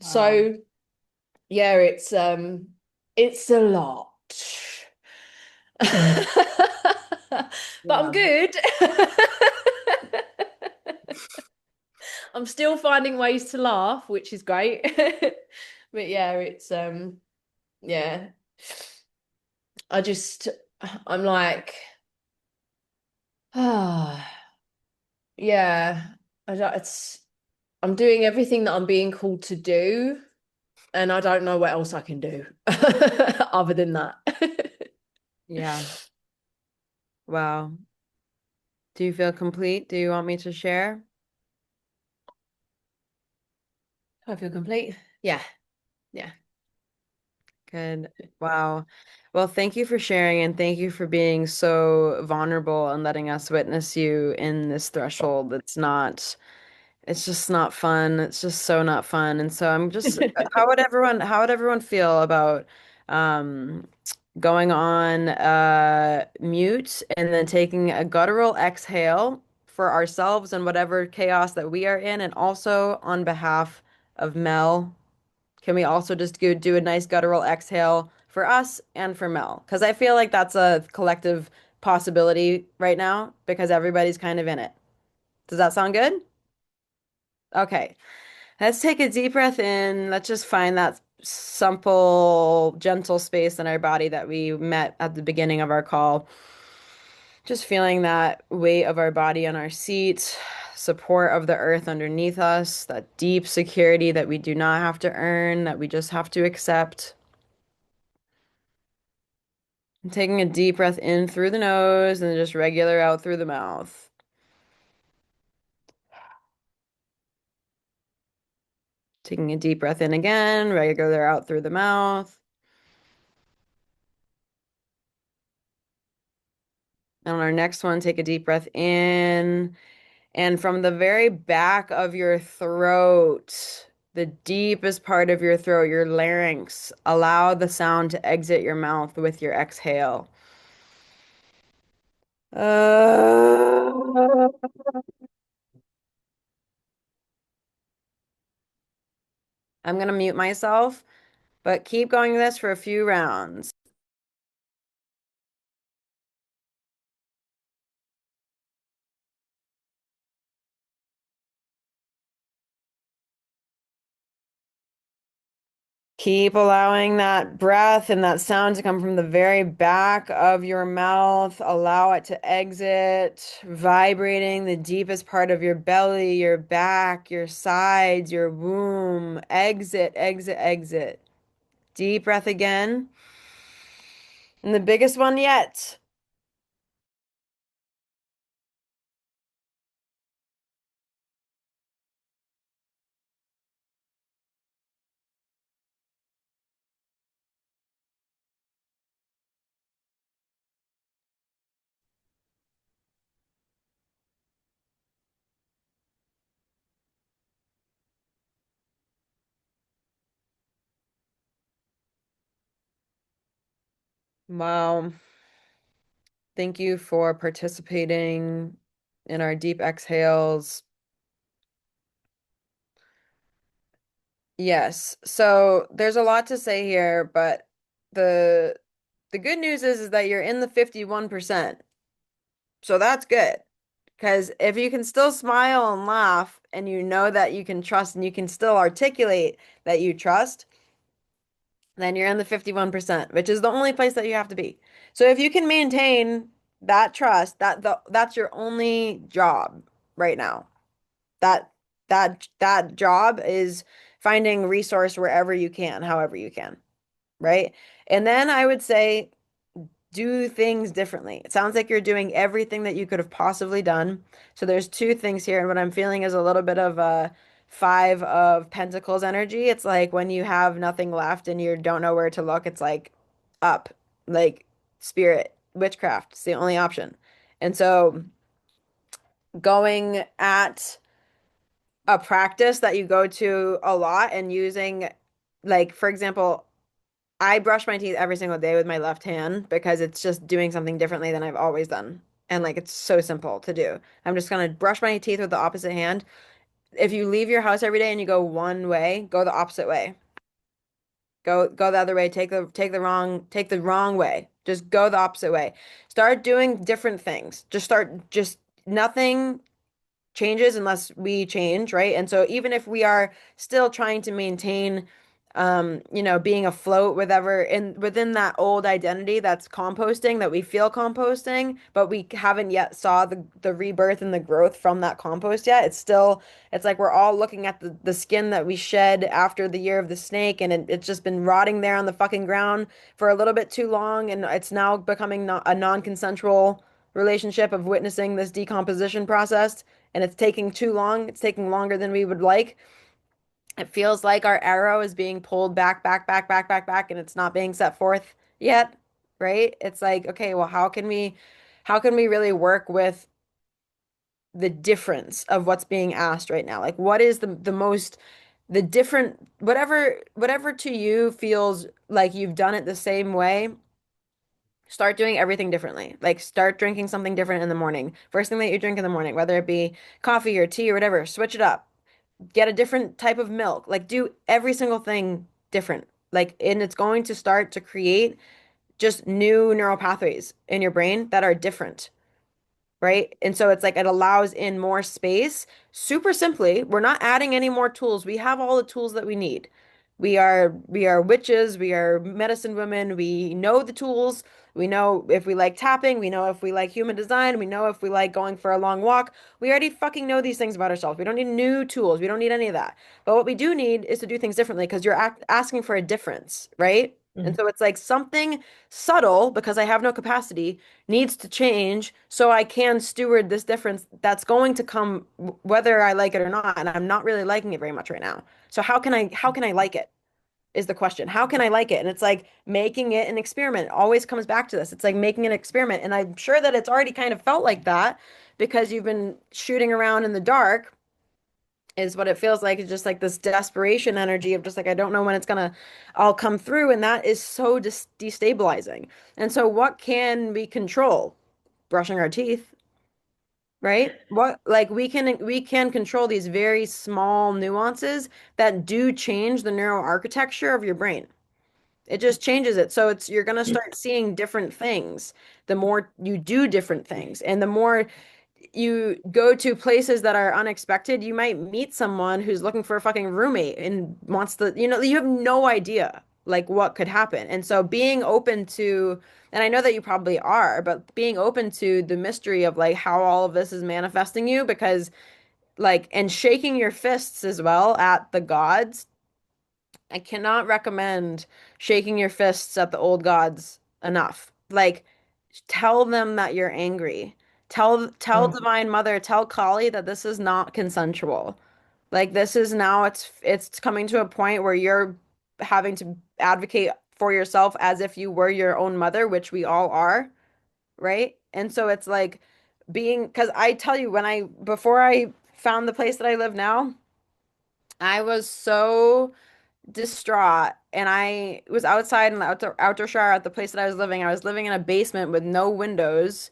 Wow.
So yeah, it's a lot. But I'm
Yeah.
good. I'm still finding ways to laugh, which is great. But yeah, yeah. I just I'm like, ah, yeah. I don't, it's I'm doing everything that I'm being called to do, and I don't know what else I can do other than that.
Yeah. Wow. Do you feel complete? Do you want me to share?
I feel complete. Yeah, yeah.
Good. Wow. Well, thank you for sharing and thank you for being so vulnerable and letting us witness you in this threshold. It's just not fun. It's just so not fun. And so I'm just, how would everyone feel about um going on mute and then taking a guttural exhale for ourselves and whatever chaos that we are in, and also on behalf of Mel, can we also just go do a nice guttural exhale for us and for Mel? Because I feel like that's a collective possibility right now because everybody's kind of in it. Does that sound good? Okay. Let's take a deep breath in. Let's just find that simple, gentle space in our body that we met at the beginning of our call. Just feeling that weight of our body on our seat, support of the earth underneath us, that deep security that we do not have to earn, that we just have to accept. And taking a deep breath in through the nose and just regular out through the mouth. Taking a deep breath in again, regular out through the mouth. And on our next one, take a deep breath in. And from the very back of your throat, the deepest part of your throat, your larynx, allow the sound to exit your mouth with your exhale. Uh, I'm going to mute myself, but keep going with this for a few rounds. Keep allowing that breath and that sound to come from the very back of your mouth. Allow it to exit, vibrating the deepest part of your belly, your back, your sides, your womb. Exit, exit, exit. Deep breath again. And the biggest one yet. Wow. Thank you for participating in our deep exhales. Yes. So there's a lot to say here, but the the good news is that you're in the 51%. So that's good. Because if you can still smile and laugh and you know that you can trust and you can still articulate that you trust, then you're in the 51%, which is the only place that you have to be. So if you can maintain that trust, that's your only job right now. That that job is finding resource wherever you can, however you can, right? And then I would say do things differently. It sounds like you're doing everything that you could have possibly done. So there's two things here, and what I'm feeling is a little bit of a Five of Pentacles energy. It's like when you have nothing left and you don't know where to look, it's like up, like spirit, witchcraft. It's the only option. And so going at a practice that you go to a lot and using, like, for example, I brush my teeth every single day with my left hand because it's just doing something differently than I've always done. And like it's so simple to do. I'm just gonna brush my teeth with the opposite hand. If you leave your house every day and you go one way, go the opposite way. Go the other way. Take the wrong way. Just go the opposite way. Start doing different things. Just nothing changes unless we change, right? And so even if we are still trying to maintain being afloat whatever in within that old identity that's composting, that we feel composting, but we haven't yet saw the rebirth and the growth from that compost yet. It's like we're all looking at the skin that we shed after the year of the snake, and it's just been rotting there on the fucking ground for a little bit too long, and it's now becoming a non-consensual relationship of witnessing this decomposition process, and it's taking too long. It's taking longer than we would like. It feels like our arrow is being pulled back, back, back, back, back, back, and it's not being set forth yet, right? It's like, okay, well, how can we really work with the difference of what's being asked right now? Like, what is the most, the different, whatever to you feels like you've done it the same way. Start doing everything differently. Like start drinking something different in the morning. First thing that you drink in the morning, whether it be coffee or tea or whatever, switch it up. Get a different type of milk. Like do every single thing different. Like, and it's going to start to create just new neural pathways in your brain that are different, right? And so it's like it allows in more space. Super simply, we're not adding any more tools. We have all the tools that we need. We are witches, we are medicine women, we know the tools. We know if we like tapping, we know if we like human design, we know if we like going for a long walk. We already fucking know these things about ourselves. We don't need new tools. We don't need any of that. But what we do need is to do things differently because you're asking for a difference, right? And
Mhm.
so it's like something subtle, because I have no capacity, needs to change so I can steward this difference that's going to come whether I like it or not. And I'm not really liking it very much right now. So how can I like it is the question. How can I like it? And it's like making it an experiment. It always comes back to this. It's like making an experiment. And I'm sure that it's already kind of felt like that because you've been shooting around in the dark is what it feels like. It's just like this desperation energy of just like I don't know when it's gonna all come through, and that is so destabilizing. And so what can we control? Brushing our teeth, right? What like we can control these very small nuances that do change the neural architecture of your brain. It just changes it. So it's you're gonna start seeing different things the more you do different things. And the more you go to places that are unexpected, you might meet someone who's looking for a fucking roommate and wants you have no idea like what could happen. And so being open to, and I know that you probably are, but being open to the mystery of like how all of this is manifesting you because like and shaking your fists as well at the gods. I cannot recommend shaking your fists at the old gods enough. Like, tell them that you're angry. Tell
Mm.
Divine Mother, tell Kali that this is not consensual. Like this is now it's coming to a point where you're having to advocate for yourself as if you were your own mother, which we all are, right? And so it's like being, because I tell you, before I found the place that I live now, I was so distraught and I was outside in the outdoor shower at the place that I was living. I was living in a basement with no windows,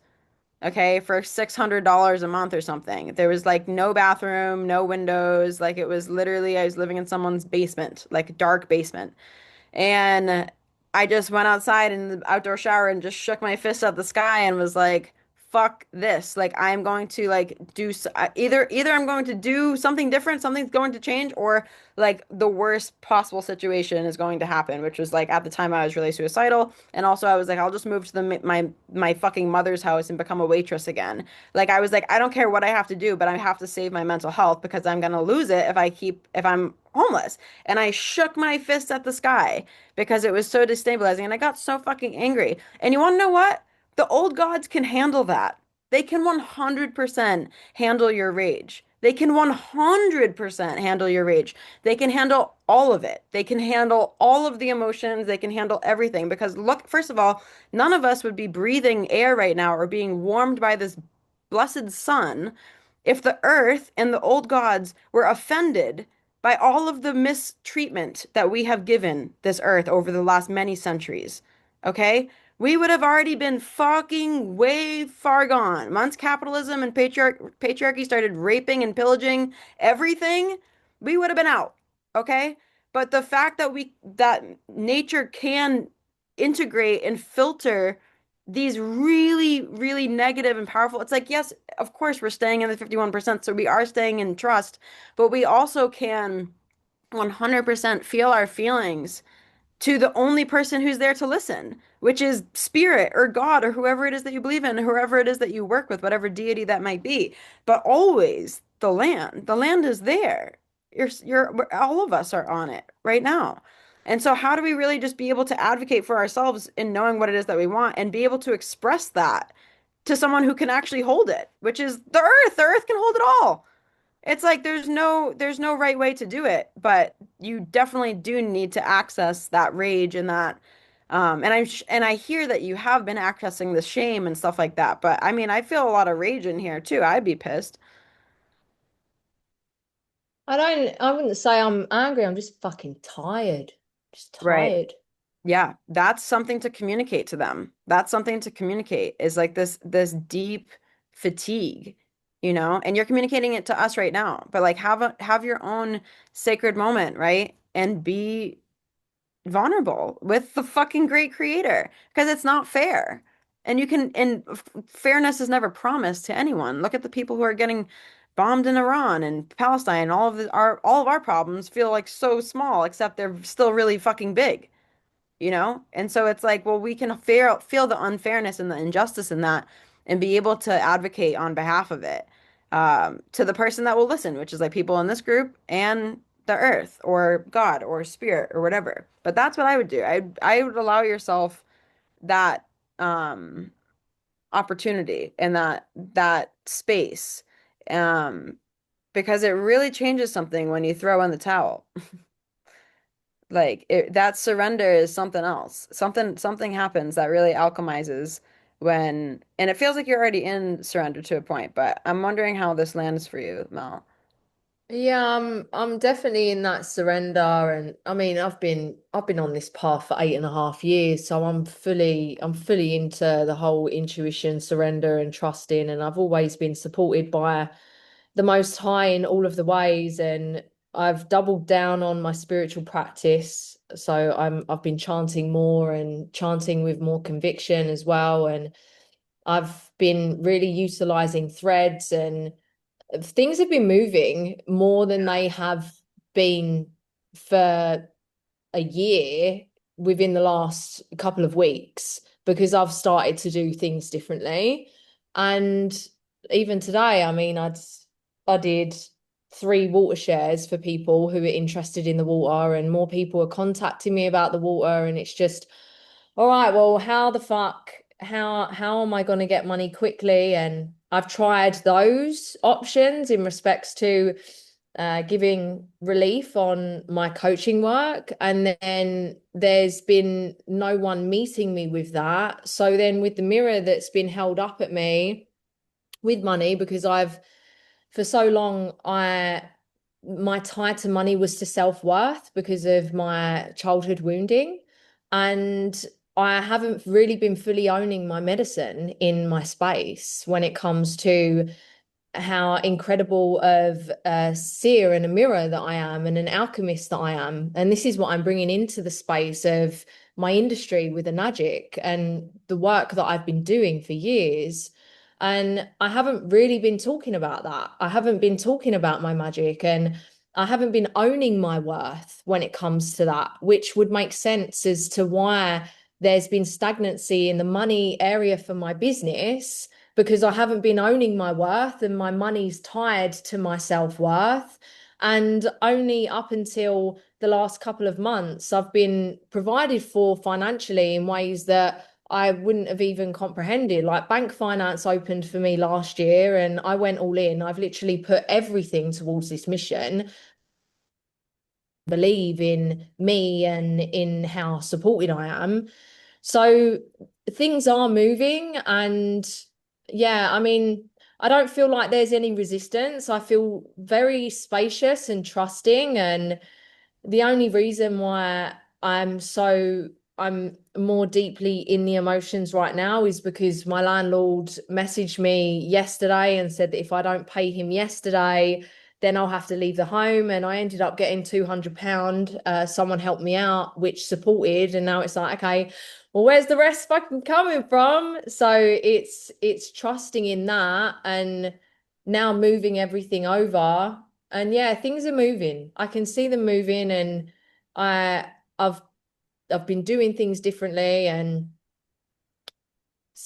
okay, for $600 a month or something. There was like no bathroom, no windows. Like it was literally I was living in someone's basement, like a dark basement. And I just went outside in the outdoor shower and just shook my fist at the sky and was like, fuck this. Like I'm going to like either I'm going to do something different, something's going to change, or like the worst possible situation is going to happen, which was like at the time I was really suicidal. And also I was like, I'll just move to my fucking mother's house and become a waitress again. Like I was like, I don't care what I have to do, but I have to save my mental health because I'm gonna lose it if I'm homeless. And I shook my fist at the sky because it was so destabilizing and I got so fucking angry. And you want to know what? The old gods can handle that. They can 100% handle your rage. They can 100% handle your rage. They can handle all of it. They can handle all of the emotions. They can handle everything. Because, look, first of all, none of us would be breathing air right now or being warmed by this blessed sun if the earth and the old gods were offended by all of the mistreatment that we have given this earth over the last many centuries. Okay? We would have already been fucking way far gone. Once capitalism and patriarchy started raping and pillaging everything, we would have been out. Okay? But the fact that nature can integrate and filter these really, really negative and powerful, it's like, yes, of course, we're staying in the 51%, so we are staying in trust, but we also can 100% feel our feelings to the only person who's there to listen, which is spirit or God or whoever it is that you believe in, whoever it is that you work with, whatever deity that might be. But always the land. The land is there. All of us are on it right now. And so how do we really just be able to advocate for ourselves in knowing what it is that we want and be able to express that to someone who can actually hold it, which is the earth. The earth can hold it all. It's like there's no right way to do it, but you definitely do need to access that rage and that and I hear that you have been accessing the shame and stuff like that, but I mean, I feel a lot of rage in here too. I'd be pissed.
I wouldn't say I'm angry, I'm just fucking tired. Just
Right.
tired.
Yeah, that's something to communicate to them. That's something to communicate is like this deep fatigue, and you're communicating it to us right now. But like have your own sacred moment, right? And be vulnerable with the fucking great creator because it's not fair. And fairness is never promised to anyone. Look at the people who are getting bombed in Iran and Palestine. All of our problems feel like so small, except they're still really fucking big, you know? And so it's like, well, we can feel the unfairness and the injustice in that and be able to advocate on behalf of it to the person that will listen, which is like people in this group and the earth or God or spirit or whatever. But that's what I would do. I would allow yourself that um opportunity and that space um because it really changes something when you throw in the towel. Like that surrender is something else. Something happens that really alchemizes when, and it feels like you're already in surrender to a point, but I'm wondering how this lands for you, Mel.
Yeah, I'm definitely in that surrender, and I mean I've been on this path for 8.5 years, so I'm fully into the whole intuition, surrender, and trusting, and I've always been supported by the Most High in all of the ways, and I've doubled down on my spiritual practice. So I've been chanting more and chanting with more conviction as well, and I've been really utilizing threads, and things have been moving more than they have been for a year within the last couple of weeks because I've started to do things differently. And even today, I mean, I did 3 water shares for people who are interested in the water, and more people are contacting me about the water, and it's just, all right, well, how the fuck, how am I going to get money quickly? And I've tried those options in respects to giving relief on my coaching work. And then there's been no one meeting me with that. So then with the mirror that's been held up at me with money, because for so long, my tie to money was to self-worth because of my childhood wounding. And I haven't really been fully owning my medicine in my space when it comes to how incredible of a seer and a mirror that I am and an alchemist that I am. And this is what I'm bringing into the space of my industry with Enagic and the work that I've been doing for years. And I haven't really been talking about that. I haven't been talking about my magic, and I haven't been owning my worth when it comes to that, which would make sense as to why there's been stagnancy in the money area for my business, because I haven't been owning my worth and my money's tied to my self-worth. And only up until the last couple of months, I've been provided for financially in ways that I wouldn't have even comprehended. Like bank finance opened for me last year and I went all in. I've literally put everything towards this mission, believe in me and in how supported I am. So things are moving, and yeah, I mean, I don't feel like there's any resistance. I feel very spacious and trusting, and the only reason why I'm more deeply in the emotions right now is because my landlord messaged me yesterday and said that if I don't pay him yesterday, then I'll have to leave the home. And I ended up getting £200. Someone helped me out, which supported, and now it's like, okay, well, where's the rest fucking coming from? So it's trusting in that and now moving everything over. And yeah, things are moving. I can see them moving, and I I've I've been doing things differently, and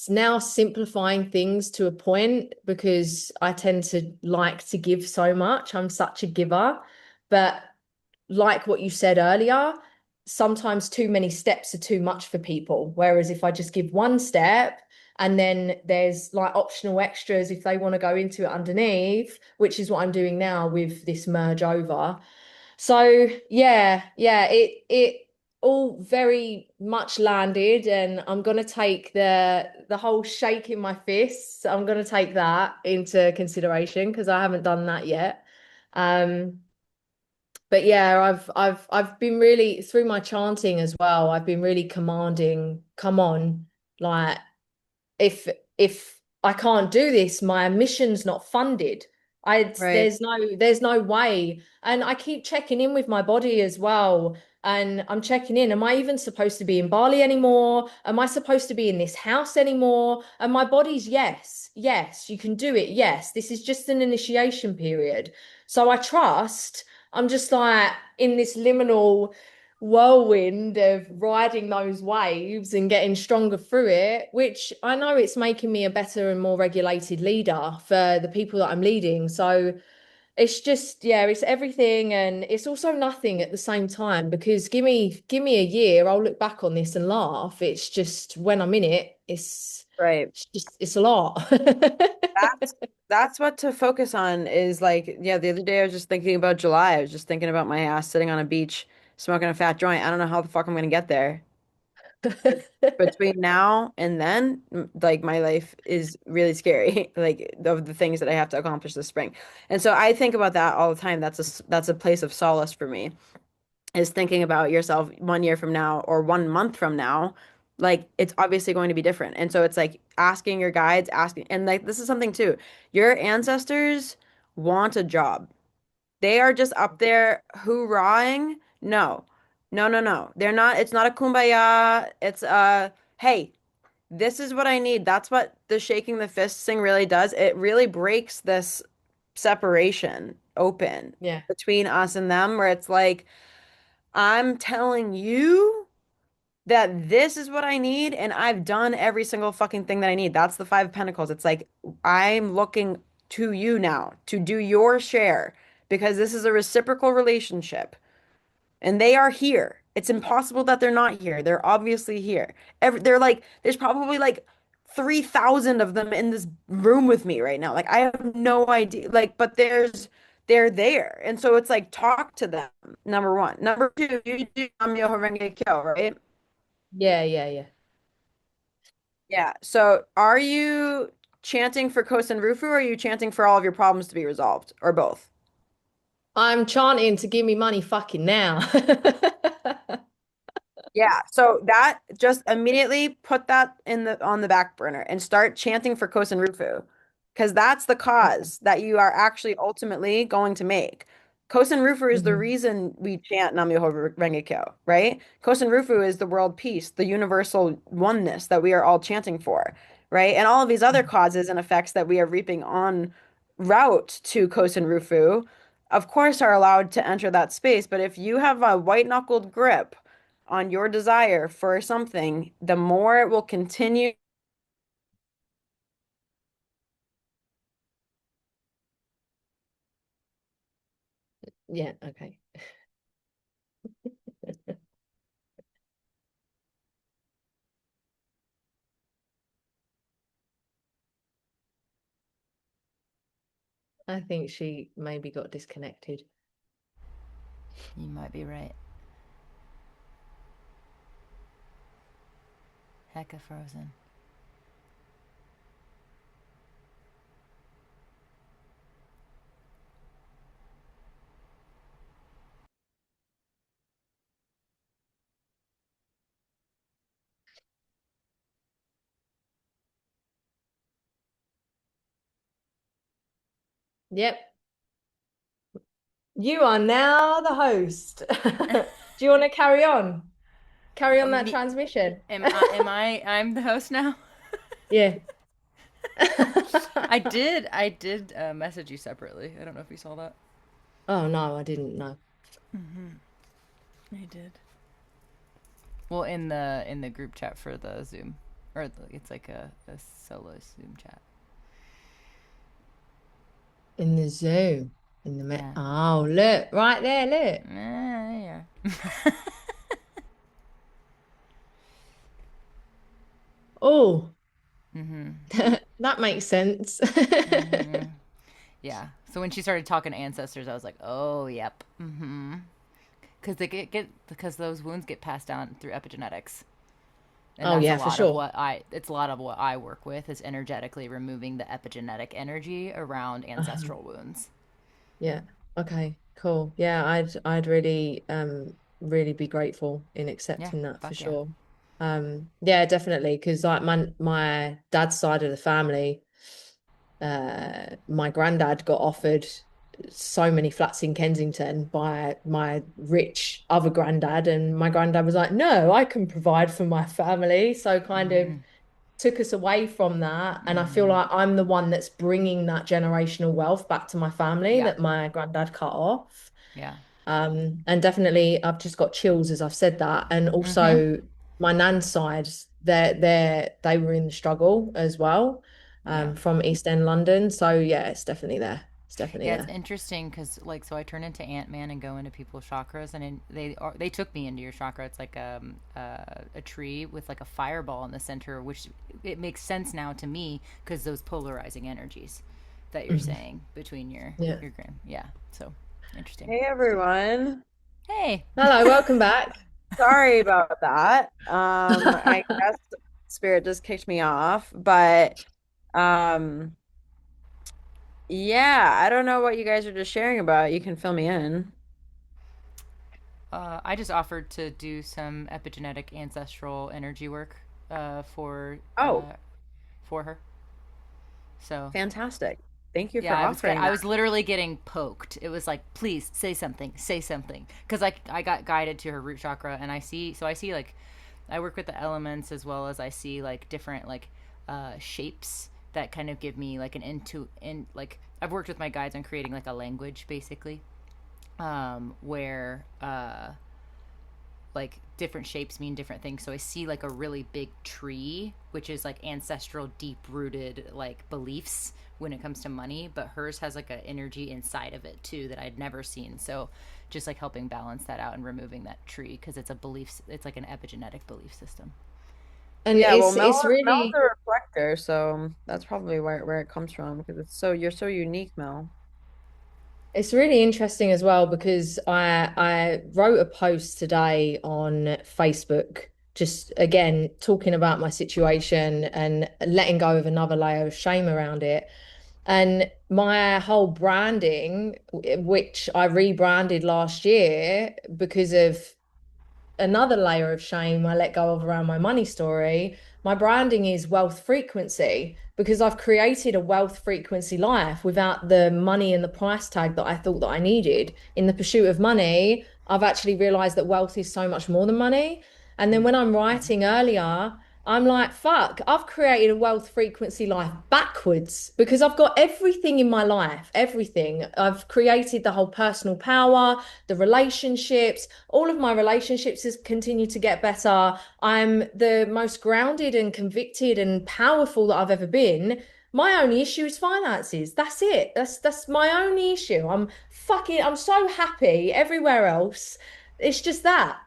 now simplifying things to a point because I tend to like to give so much. I'm such a giver. But like what you said earlier, sometimes too many steps are too much for people. Whereas if I just give one step and then there's like optional extras if they want to go into it underneath, which is what I'm doing now with this merge over. So yeah, it all very much landed, and I'm gonna take the whole shake in my fists. I'm gonna take that into consideration because I haven't done that yet. Um, but yeah, I've been really through my chanting as well. I've been really commanding, come on, like if if I can't do this, my mission's not funded. I
Right.
there's no way. And I keep checking in with my body as well. And I'm checking in. Am I even supposed to be in Bali anymore? Am I supposed to be in this house anymore? And my body's yes, yes, you can do it. Yes, this is just an initiation period. So I trust. I'm just like in this liminal whirlwind of riding those waves and getting stronger through it, which I know it's making me a better and more regulated leader for the people that I'm leading. So it's just, yeah, it's everything and it's also nothing at the same time because give me a year, I'll look back on this and laugh. It's just when I'm in it,
Right.
it's a lot.
That's that's what to focus on is like, yeah, the other day I was just thinking about July. I was just thinking about my ass sitting on a beach smoking a fat joint. I don't know how the fuck I'm gonna get there. Between now and then, like my life is really scary, like of the things that I have to accomplish this spring. And so I think about that all the time. That's a place of solace for me, is thinking about yourself 1 year from now or 1 month from now. Like it's obviously going to be different. And so it's like asking your guides, asking, and like this is something too. Your ancestors want a job. They are just up there hoorahing. No, no, no, no. They're not, it's not a kumbaya. It's hey, this is what I need. That's what the shaking the fists thing really does. It really breaks this separation open
Yeah.
between us and them, where it's like, I'm telling you that this is what I need, and I've done every single fucking thing that I need. That's the Five of Pentacles. It's like I'm looking to you now to do your share because this is a reciprocal relationship and they are here. It's impossible that they're not here. They're obviously here. They're like, there's probably like 3,000 of them in this room with me right now. Like, I have no idea. Like, but they're there. And so it's like, talk to them, number one. Number two, you do Nam-myoho Renge Kyo, right?
Yeah, yeah, yeah.
Yeah. So are you chanting for Kosen Rufu or are you chanting for all of your problems to be resolved or both?
I'm chanting to give me money fucking now.
Yeah, so that just immediately put that in the on the back burner and start chanting for Kosen Rufu, because that's the cause that you are actually ultimately going to make. Kosen Rufu is the
Mhm.
reason we chant Nam-myoho Renge Kyo, right? Kosen Rufu is the world peace, the universal oneness that we are all chanting for, right? And all of these other causes and effects that we are reaping on route to Kosen Rufu, of course, are allowed to enter that space. But if you have a white-knuckled grip on your desire for something, the more it will continue.
Yeah, okay. I think she maybe got disconnected.
You might be right. Hecka frozen.
Yep. You are now the host. Do you want to carry on? Carry on that transmission.
I'm the host now?
Yeah.
I did message you separately. I don't know if you saw that.
Oh no, I didn't know.
I did. Well, in the group chat for the Zoom, or it's like a solo Zoom chat.
In the Zoom. In the
Yeah.
oh, look, right there, look.
Yeah.
Oh,
Mm-hmm.
that makes sense.
Mm-hmm. Yeah. So when she started talking ancestors, I was like, oh, yep. Mm-hmm. Because they get because those wounds get passed down through epigenetics. And
Oh
that's a
yeah, for
lot of
sure.
what I work with is energetically removing the epigenetic energy around
Uh-huh.
ancestral wounds.
Yeah. Okay, cool. Yeah, I'd really really be grateful in
Yeah,
accepting that for
fuck yeah.
sure. Yeah, definitely. Because like my dad's side of the family, my granddad got offered so many flats in Kensington by my rich other granddad, and my granddad was like, "No, I can provide for my family." So kind of
Mm,
took us away from that, and I feel
mm,
like I'm the one that's bringing that generational wealth back to my family
yeah,
that my granddad cut off.
yeah.
And definitely I've just got chills as I've said that. And
Mm-hmm.
also my nan's side, they were in the struggle as well,
Yeah.
from East End London. So yeah, it's definitely there. It's definitely
Yeah, it's
there.
interesting because like so I turn into Ant-Man and go into people's chakras and they took me into your chakra. It's like a tree with like a fireball in the center, which it makes sense now to me because those polarizing energies that you're
Mhm.
saying between
Yeah.
your grand. Yeah. So interesting.
Hey everyone.
Hey.
Hello, welcome back.
Sorry about that. I guess Spirit just kicked me off, but um yeah, I don't know what you guys are just sharing about. You can fill me in.
I just offered to do some epigenetic ancestral energy work uh, for
Oh,
uh, for her. So
fantastic. Thank you
yeah,
for offering
I
that.
was literally getting poked. It was like, please say something, because I got guided to her root chakra, and I see like, I work with the elements as well as I see like different like shapes that kind of give me like an into in like I've worked with my guides on creating like a language basically, where like different shapes mean different things. So I see like a really big tree, which is like ancestral, deep rooted like beliefs when it comes to money, but hers has like an energy inside of it too that I'd never seen. So just like helping balance that out and removing that tree because it's a belief, it's like an epigenetic belief system.
And
Yeah, well,
it's
Mel's
really
a reflector, so that's probably where it comes from because it's so you're so unique, Mel.
It's really interesting as well because I wrote a post today on Facebook, just again talking about my situation and letting go of another layer of shame around it. And my whole branding, which I rebranded last year because of another layer of shame I let go of around my money story. My branding is wealth frequency because I've created a wealth frequency life without the money and the price tag that I thought that I needed. In the pursuit of money, I've actually realized that wealth is so much more than money. And then when I'm writing earlier, I'm like, fuck, I've created a wealth frequency life backwards because I've got everything in my life, everything. I've created the whole personal power, the relationships, all of my relationships has continued to get better. I'm the most grounded and convicted and powerful that I've ever been. My only issue is finances. That's it. That's my only issue. I'm so happy everywhere else. It's just that.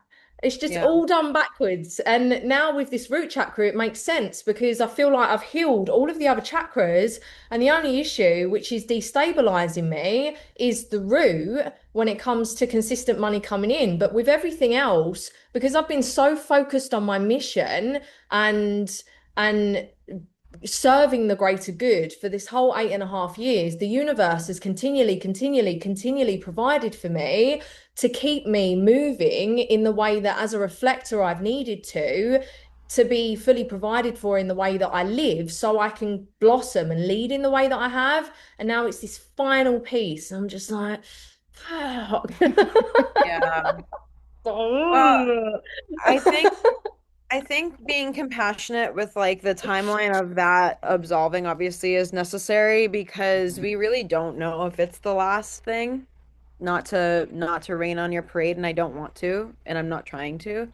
It's just
Yeah.
all done backwards. And now with this root chakra, it makes sense because I feel like I've healed all of the other chakras. And the only issue, which is destabilizing me, is the root when it comes to consistent money coming in. But with everything else, because I've been so focused on my mission and serving the greater good for this whole 8.5 years, the universe has continually provided for me to keep me moving in the way that as a reflector I've needed to be fully provided for in the way that I live so I can blossom and lead in the way that I have. And now it's this final piece. I'm just like, fuck.
Yeah. Well, I think I think being compassionate with like the timeline of that absolving obviously is necessary because we really don't know if it's the last thing. Not to rain on your parade, and I don't want to, and I'm not trying to.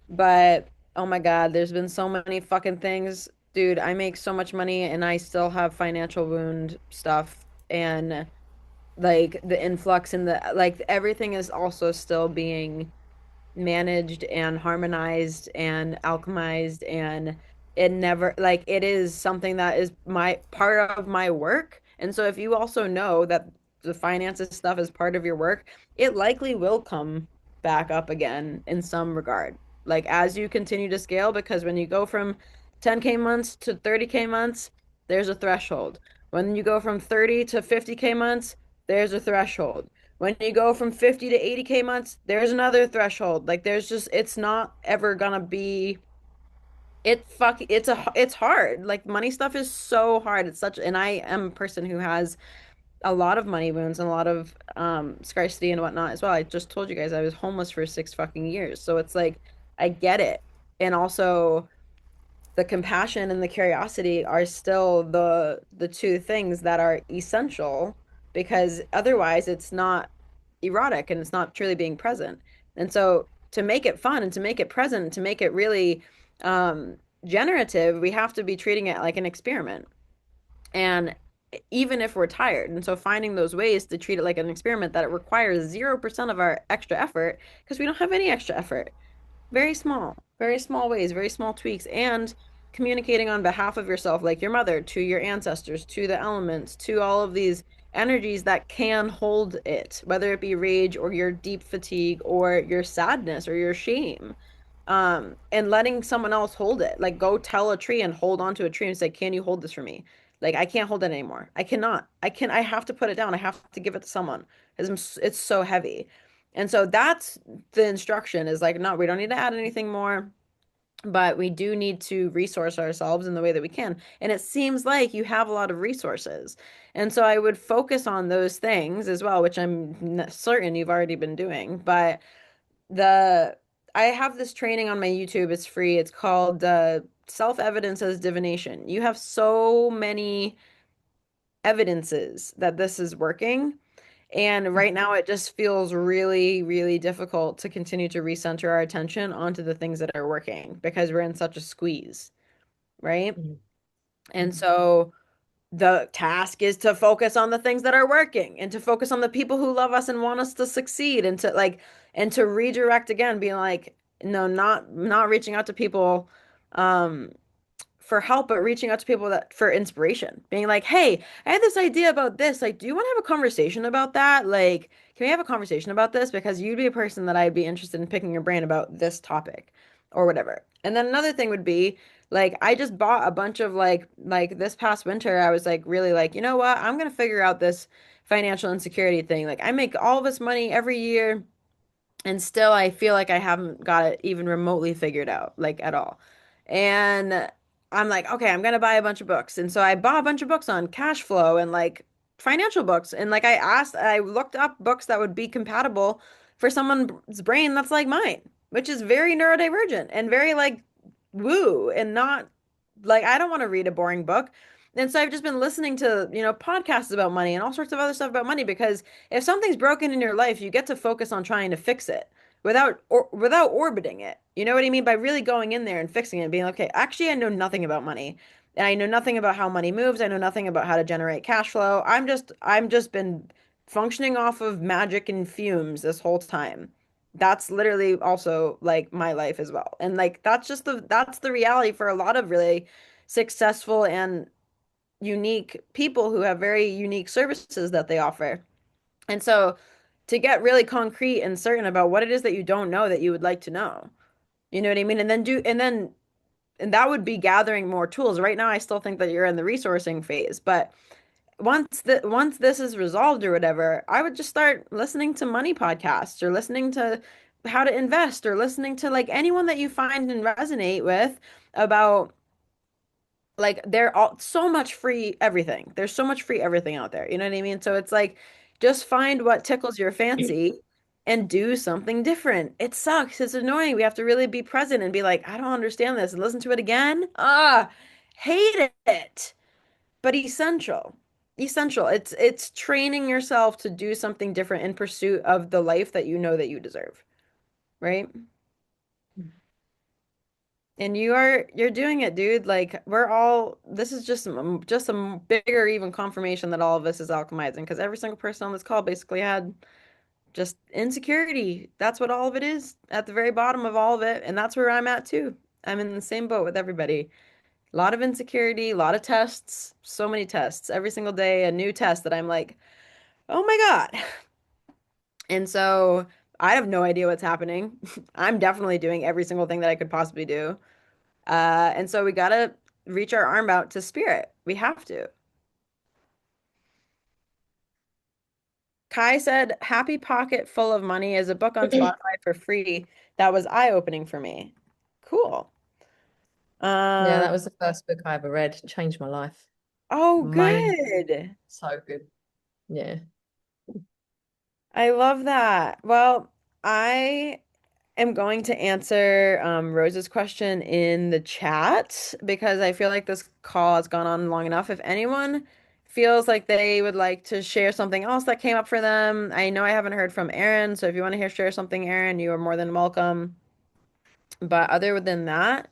But oh my God, there's been so many fucking things. Dude, I make so much money and I still have financial wound stuff and like the influx and the like everything is also still being managed and harmonized and alchemized and it never like it is something that is my part of my work. And so if you also know that the finances stuff is part of your work, it likely will come back up again in some regard. Like as you continue to scale, because when you go from 10K months to 30K months, there's a threshold. When you go from 30 to 50K months, there's a threshold. When you go from 50 to 80K months, there's another threshold. Like there's just it's not ever gonna be it's hard. Like money stuff is so hard. It's such and I am a person who has a lot of money wounds and a lot of scarcity and whatnot as well. I just told you guys I was homeless for 6 fucking years. So it's like I get it. And also the compassion and the curiosity are still the two things that are essential because otherwise it's not erotic and it's not truly being present. And so to make it fun and to make it present, to make it really um generative, we have to be treating it like an experiment. And even if we're tired, and so finding those ways to treat it like an experiment that it requires 0% of our extra effort because we don't have any extra effort. Very small ways, very small tweaks, and communicating on behalf of yourself, like your mother, to your ancestors, to the elements, to all of these energies that can hold it, whether it be rage or your deep fatigue or your sadness or your shame. And letting someone else hold it. Like go tell a tree and hold onto a tree and say, "Can you hold this for me?" Like I can't hold it anymore. I cannot. I have to put it down. I have to give it to someone because it's so heavy. And so that's the instruction is like, no, we don't need to add anything more, but we do need to resource ourselves in the way that we can. And it seems like you have a lot of resources. And so I would focus on those things as well, which I'm certain you've already been doing. But the I have this training on my YouTube. It's free. It's called Self-Evidence as Divination. You have so many evidences that this is working. And right now, it just feels really, really difficult to continue to recenter our attention onto the things that are working because we're in such a squeeze, right?
Mhm.
And so the task is to focus on the things that are working and to focus on the people who love us and want us to succeed and to like and to redirect again, being like, no, not reaching out to people um for help, but reaching out to people that for inspiration, being like, hey, I had this idea about this. Like, do you want to have a conversation about that? Like, can we have a conversation about this? Because you'd be a person that I'd be interested in picking your brain about this topic or whatever. And then another thing would be like, I just bought a bunch of like this past winter, I was like, really like, you know what? I'm gonna figure out this financial insecurity thing. Like, I make all this money every year. And still, I feel like I haven't got it even remotely figured out, like at all. And I'm like, okay, I'm gonna buy a bunch of books. And so I bought a bunch of books on cash flow and like financial books. And like I looked up books that would be compatible for someone's brain that's like mine, which is very neurodivergent and very like woo and not like I don't want to read a boring book. And so I've just been listening to, podcasts about money and all sorts of other stuff about money because if something's broken in your life, you get to focus on trying to fix it without orbiting it. You know what I mean? By really going in there and fixing it and being okay, actually I know nothing about money. And I know nothing about how money moves. I know nothing about how to generate cash flow. I'm just been functioning off of magic and fumes this whole time. That's literally also like my life as well. And like that's the reality for a lot of really successful and unique people who have very unique services that they offer. And so to get really concrete and certain about what it is that you don't know that you would like to know. You know what I mean? And that would be gathering more tools. Right now I still think that you're in the resourcing phase, but once this is resolved or whatever, I would just start listening to money podcasts or listening to how to invest or listening to like anyone that you find and resonate with about like they're all so much free everything. There's so much free everything out there. You know what I mean? So it's like just find what tickles your fancy and do something different. It sucks. It's annoying. We have to really be present and be like, I don't understand this and listen to it again. Hate it. But essential. Essential. It's training yourself to do something different in pursuit of the life that you know that you deserve, right? And you're doing it, dude. Like we're all this is just some bigger even confirmation that all of this is alchemizing because every single person on this call basically had just insecurity. That's what all of it is at the very bottom of all of it. And that's where I'm at too. I'm in the same boat with everybody. A lot of insecurity, a lot of tests, so many tests. Every single day, a new test that I'm like, oh my God. And so I have no idea what's happening. I'm definitely doing every single thing that I could possibly do. And so we gotta reach our arm out to spirit. We have to. Kai said, Happy Pocket Full of Money is a book on Spotify for free that was eye-opening for me. Cool.
Yeah,
Um,
that was the first book I ever read. Changed my life.
oh,
Mind
good.
so good. Yeah.
I love that. Well, I am going to answer Rose's question in the chat because I feel like this call has gone on long enough. If anyone feels like they would like to share something else that came up for them, I know I haven't heard from Aaron, so if you want to hear share something, Aaron, you are more than welcome. But other than that,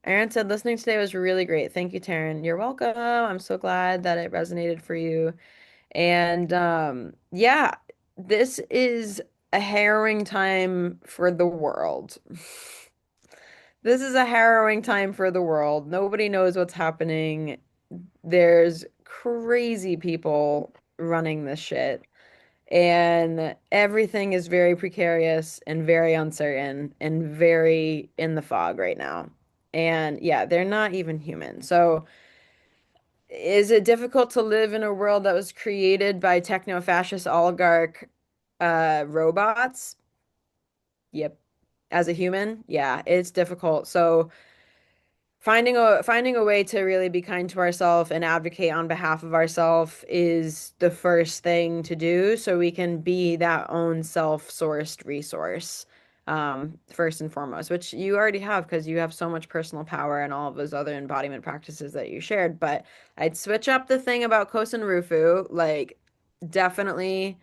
Aaron said listening today was really great. Thank you, Taryn. You're welcome. I'm so glad that it resonated for you. And yeah, this is a harrowing time for the world. This is a harrowing time for the world. Nobody knows what's happening. There's crazy people running this shit. And everything is very precarious and very uncertain and very in the fog right now. And yeah, they're not even human. So is it difficult to live in a world that was created by techno-fascist oligarch robots? Yep. As a human, yeah, it's difficult. So finding a way to really be kind to ourselves and advocate on behalf of ourselves is the first thing to do so we can be that own self-sourced resource first and foremost, which you already have because you have so much personal power and all of those other embodiment practices that you shared. But I'd switch up the thing about Kosen Rufu, like definitely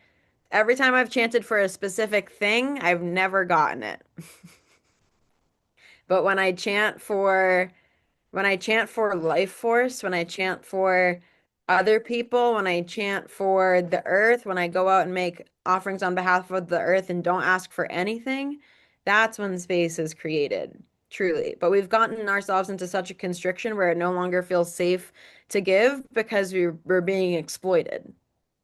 every time I've chanted for a specific thing, I've never gotten it. But when I chant for life force, when I chant for other people, when I chant for the earth, when I go out and make offerings on behalf of the earth and don't ask for anything, that's when space is created, truly. But we've gotten ourselves into such a constriction where it no longer feels safe to give because we're being exploited.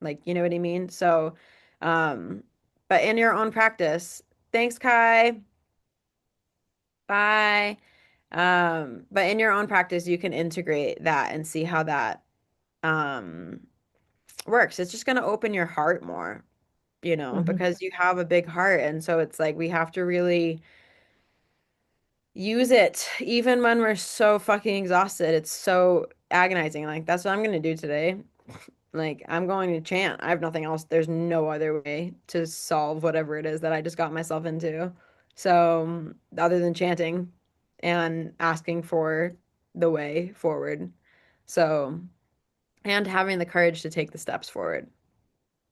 Like, you know what I mean? So, um, but in your own practice, thanks, Kai. Bye. But in your own practice, you can integrate that and see how that um works. It's just going to open your heart more,
Hmm.
because you have a big heart. And so it's like we have to really use it even when we're so fucking exhausted. It's so agonizing. Like that's what I'm going to do today. Like I'm going to chant. I have nothing else. There's no other way to solve whatever it is that I just got myself into. So, other than chanting and asking for the way forward. So, and having the courage to take the steps forward,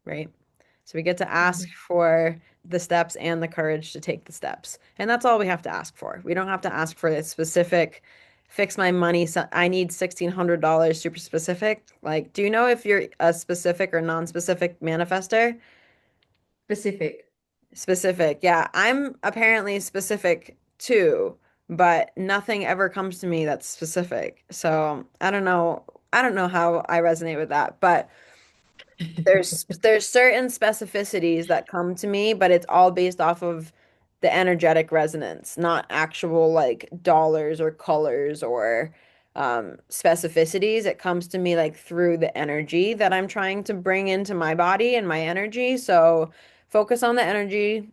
right? So we get to ask for the steps and the courage to take the steps. And that's all we have to ask for. We don't have to ask for a specific fix my money. So I need $1,600 super specific. Like, do you know if you're a specific or non-specific manifester?
Specific.
Specific. Yeah, I'm apparently specific too, but nothing ever comes to me that's specific. So I don't know. I don't know how I resonate with that, but there's certain specificities that come to me, but it's all based off of the energetic resonance, not actual like dollars or colors or specificities. It comes to me like through the energy that I'm trying to bring into my body and my energy. So focus on the energy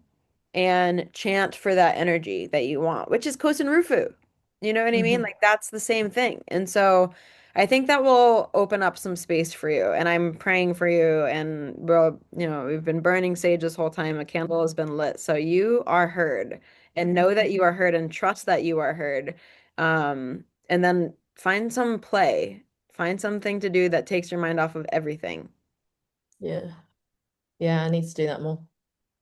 and chant for that energy that you want, which is Kosen Rufu. You know what I mean?
Hmm.
Like that's the same thing. And so I think that will open up some space for you. And I'm praying for you. And we've been burning sage this whole time. A candle has been lit. So you are heard. And know that you are heard and trust that you are heard. And then find some play. Find something to do that takes your mind off of everything.
Yeah. Yeah, I need to do that more.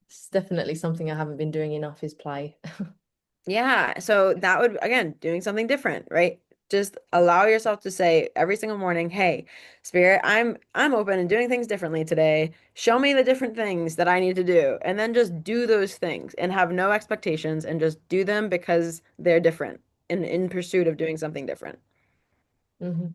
It's definitely something I haven't been doing enough is play.
Yeah, so that would again doing something different, right? Just allow yourself to say every single morning, "Hey, Spirit, I'm open and doing things differently today. Show me the different things that I need to do." And then just do those things and have no expectations and just do them because they're different in pursuit of doing something different.
Hmm.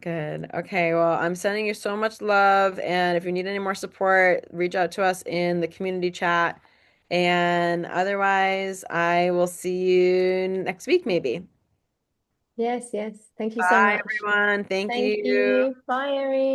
Good. Okay, well, I'm sending you so much love, and if you need any more support, reach out to us in the community chat. And otherwise, I will see you next week, maybe.
Yes, yes. Thank you so
Bye,
much.
everyone. Thank
Thank
you.
you. Bye, Erin.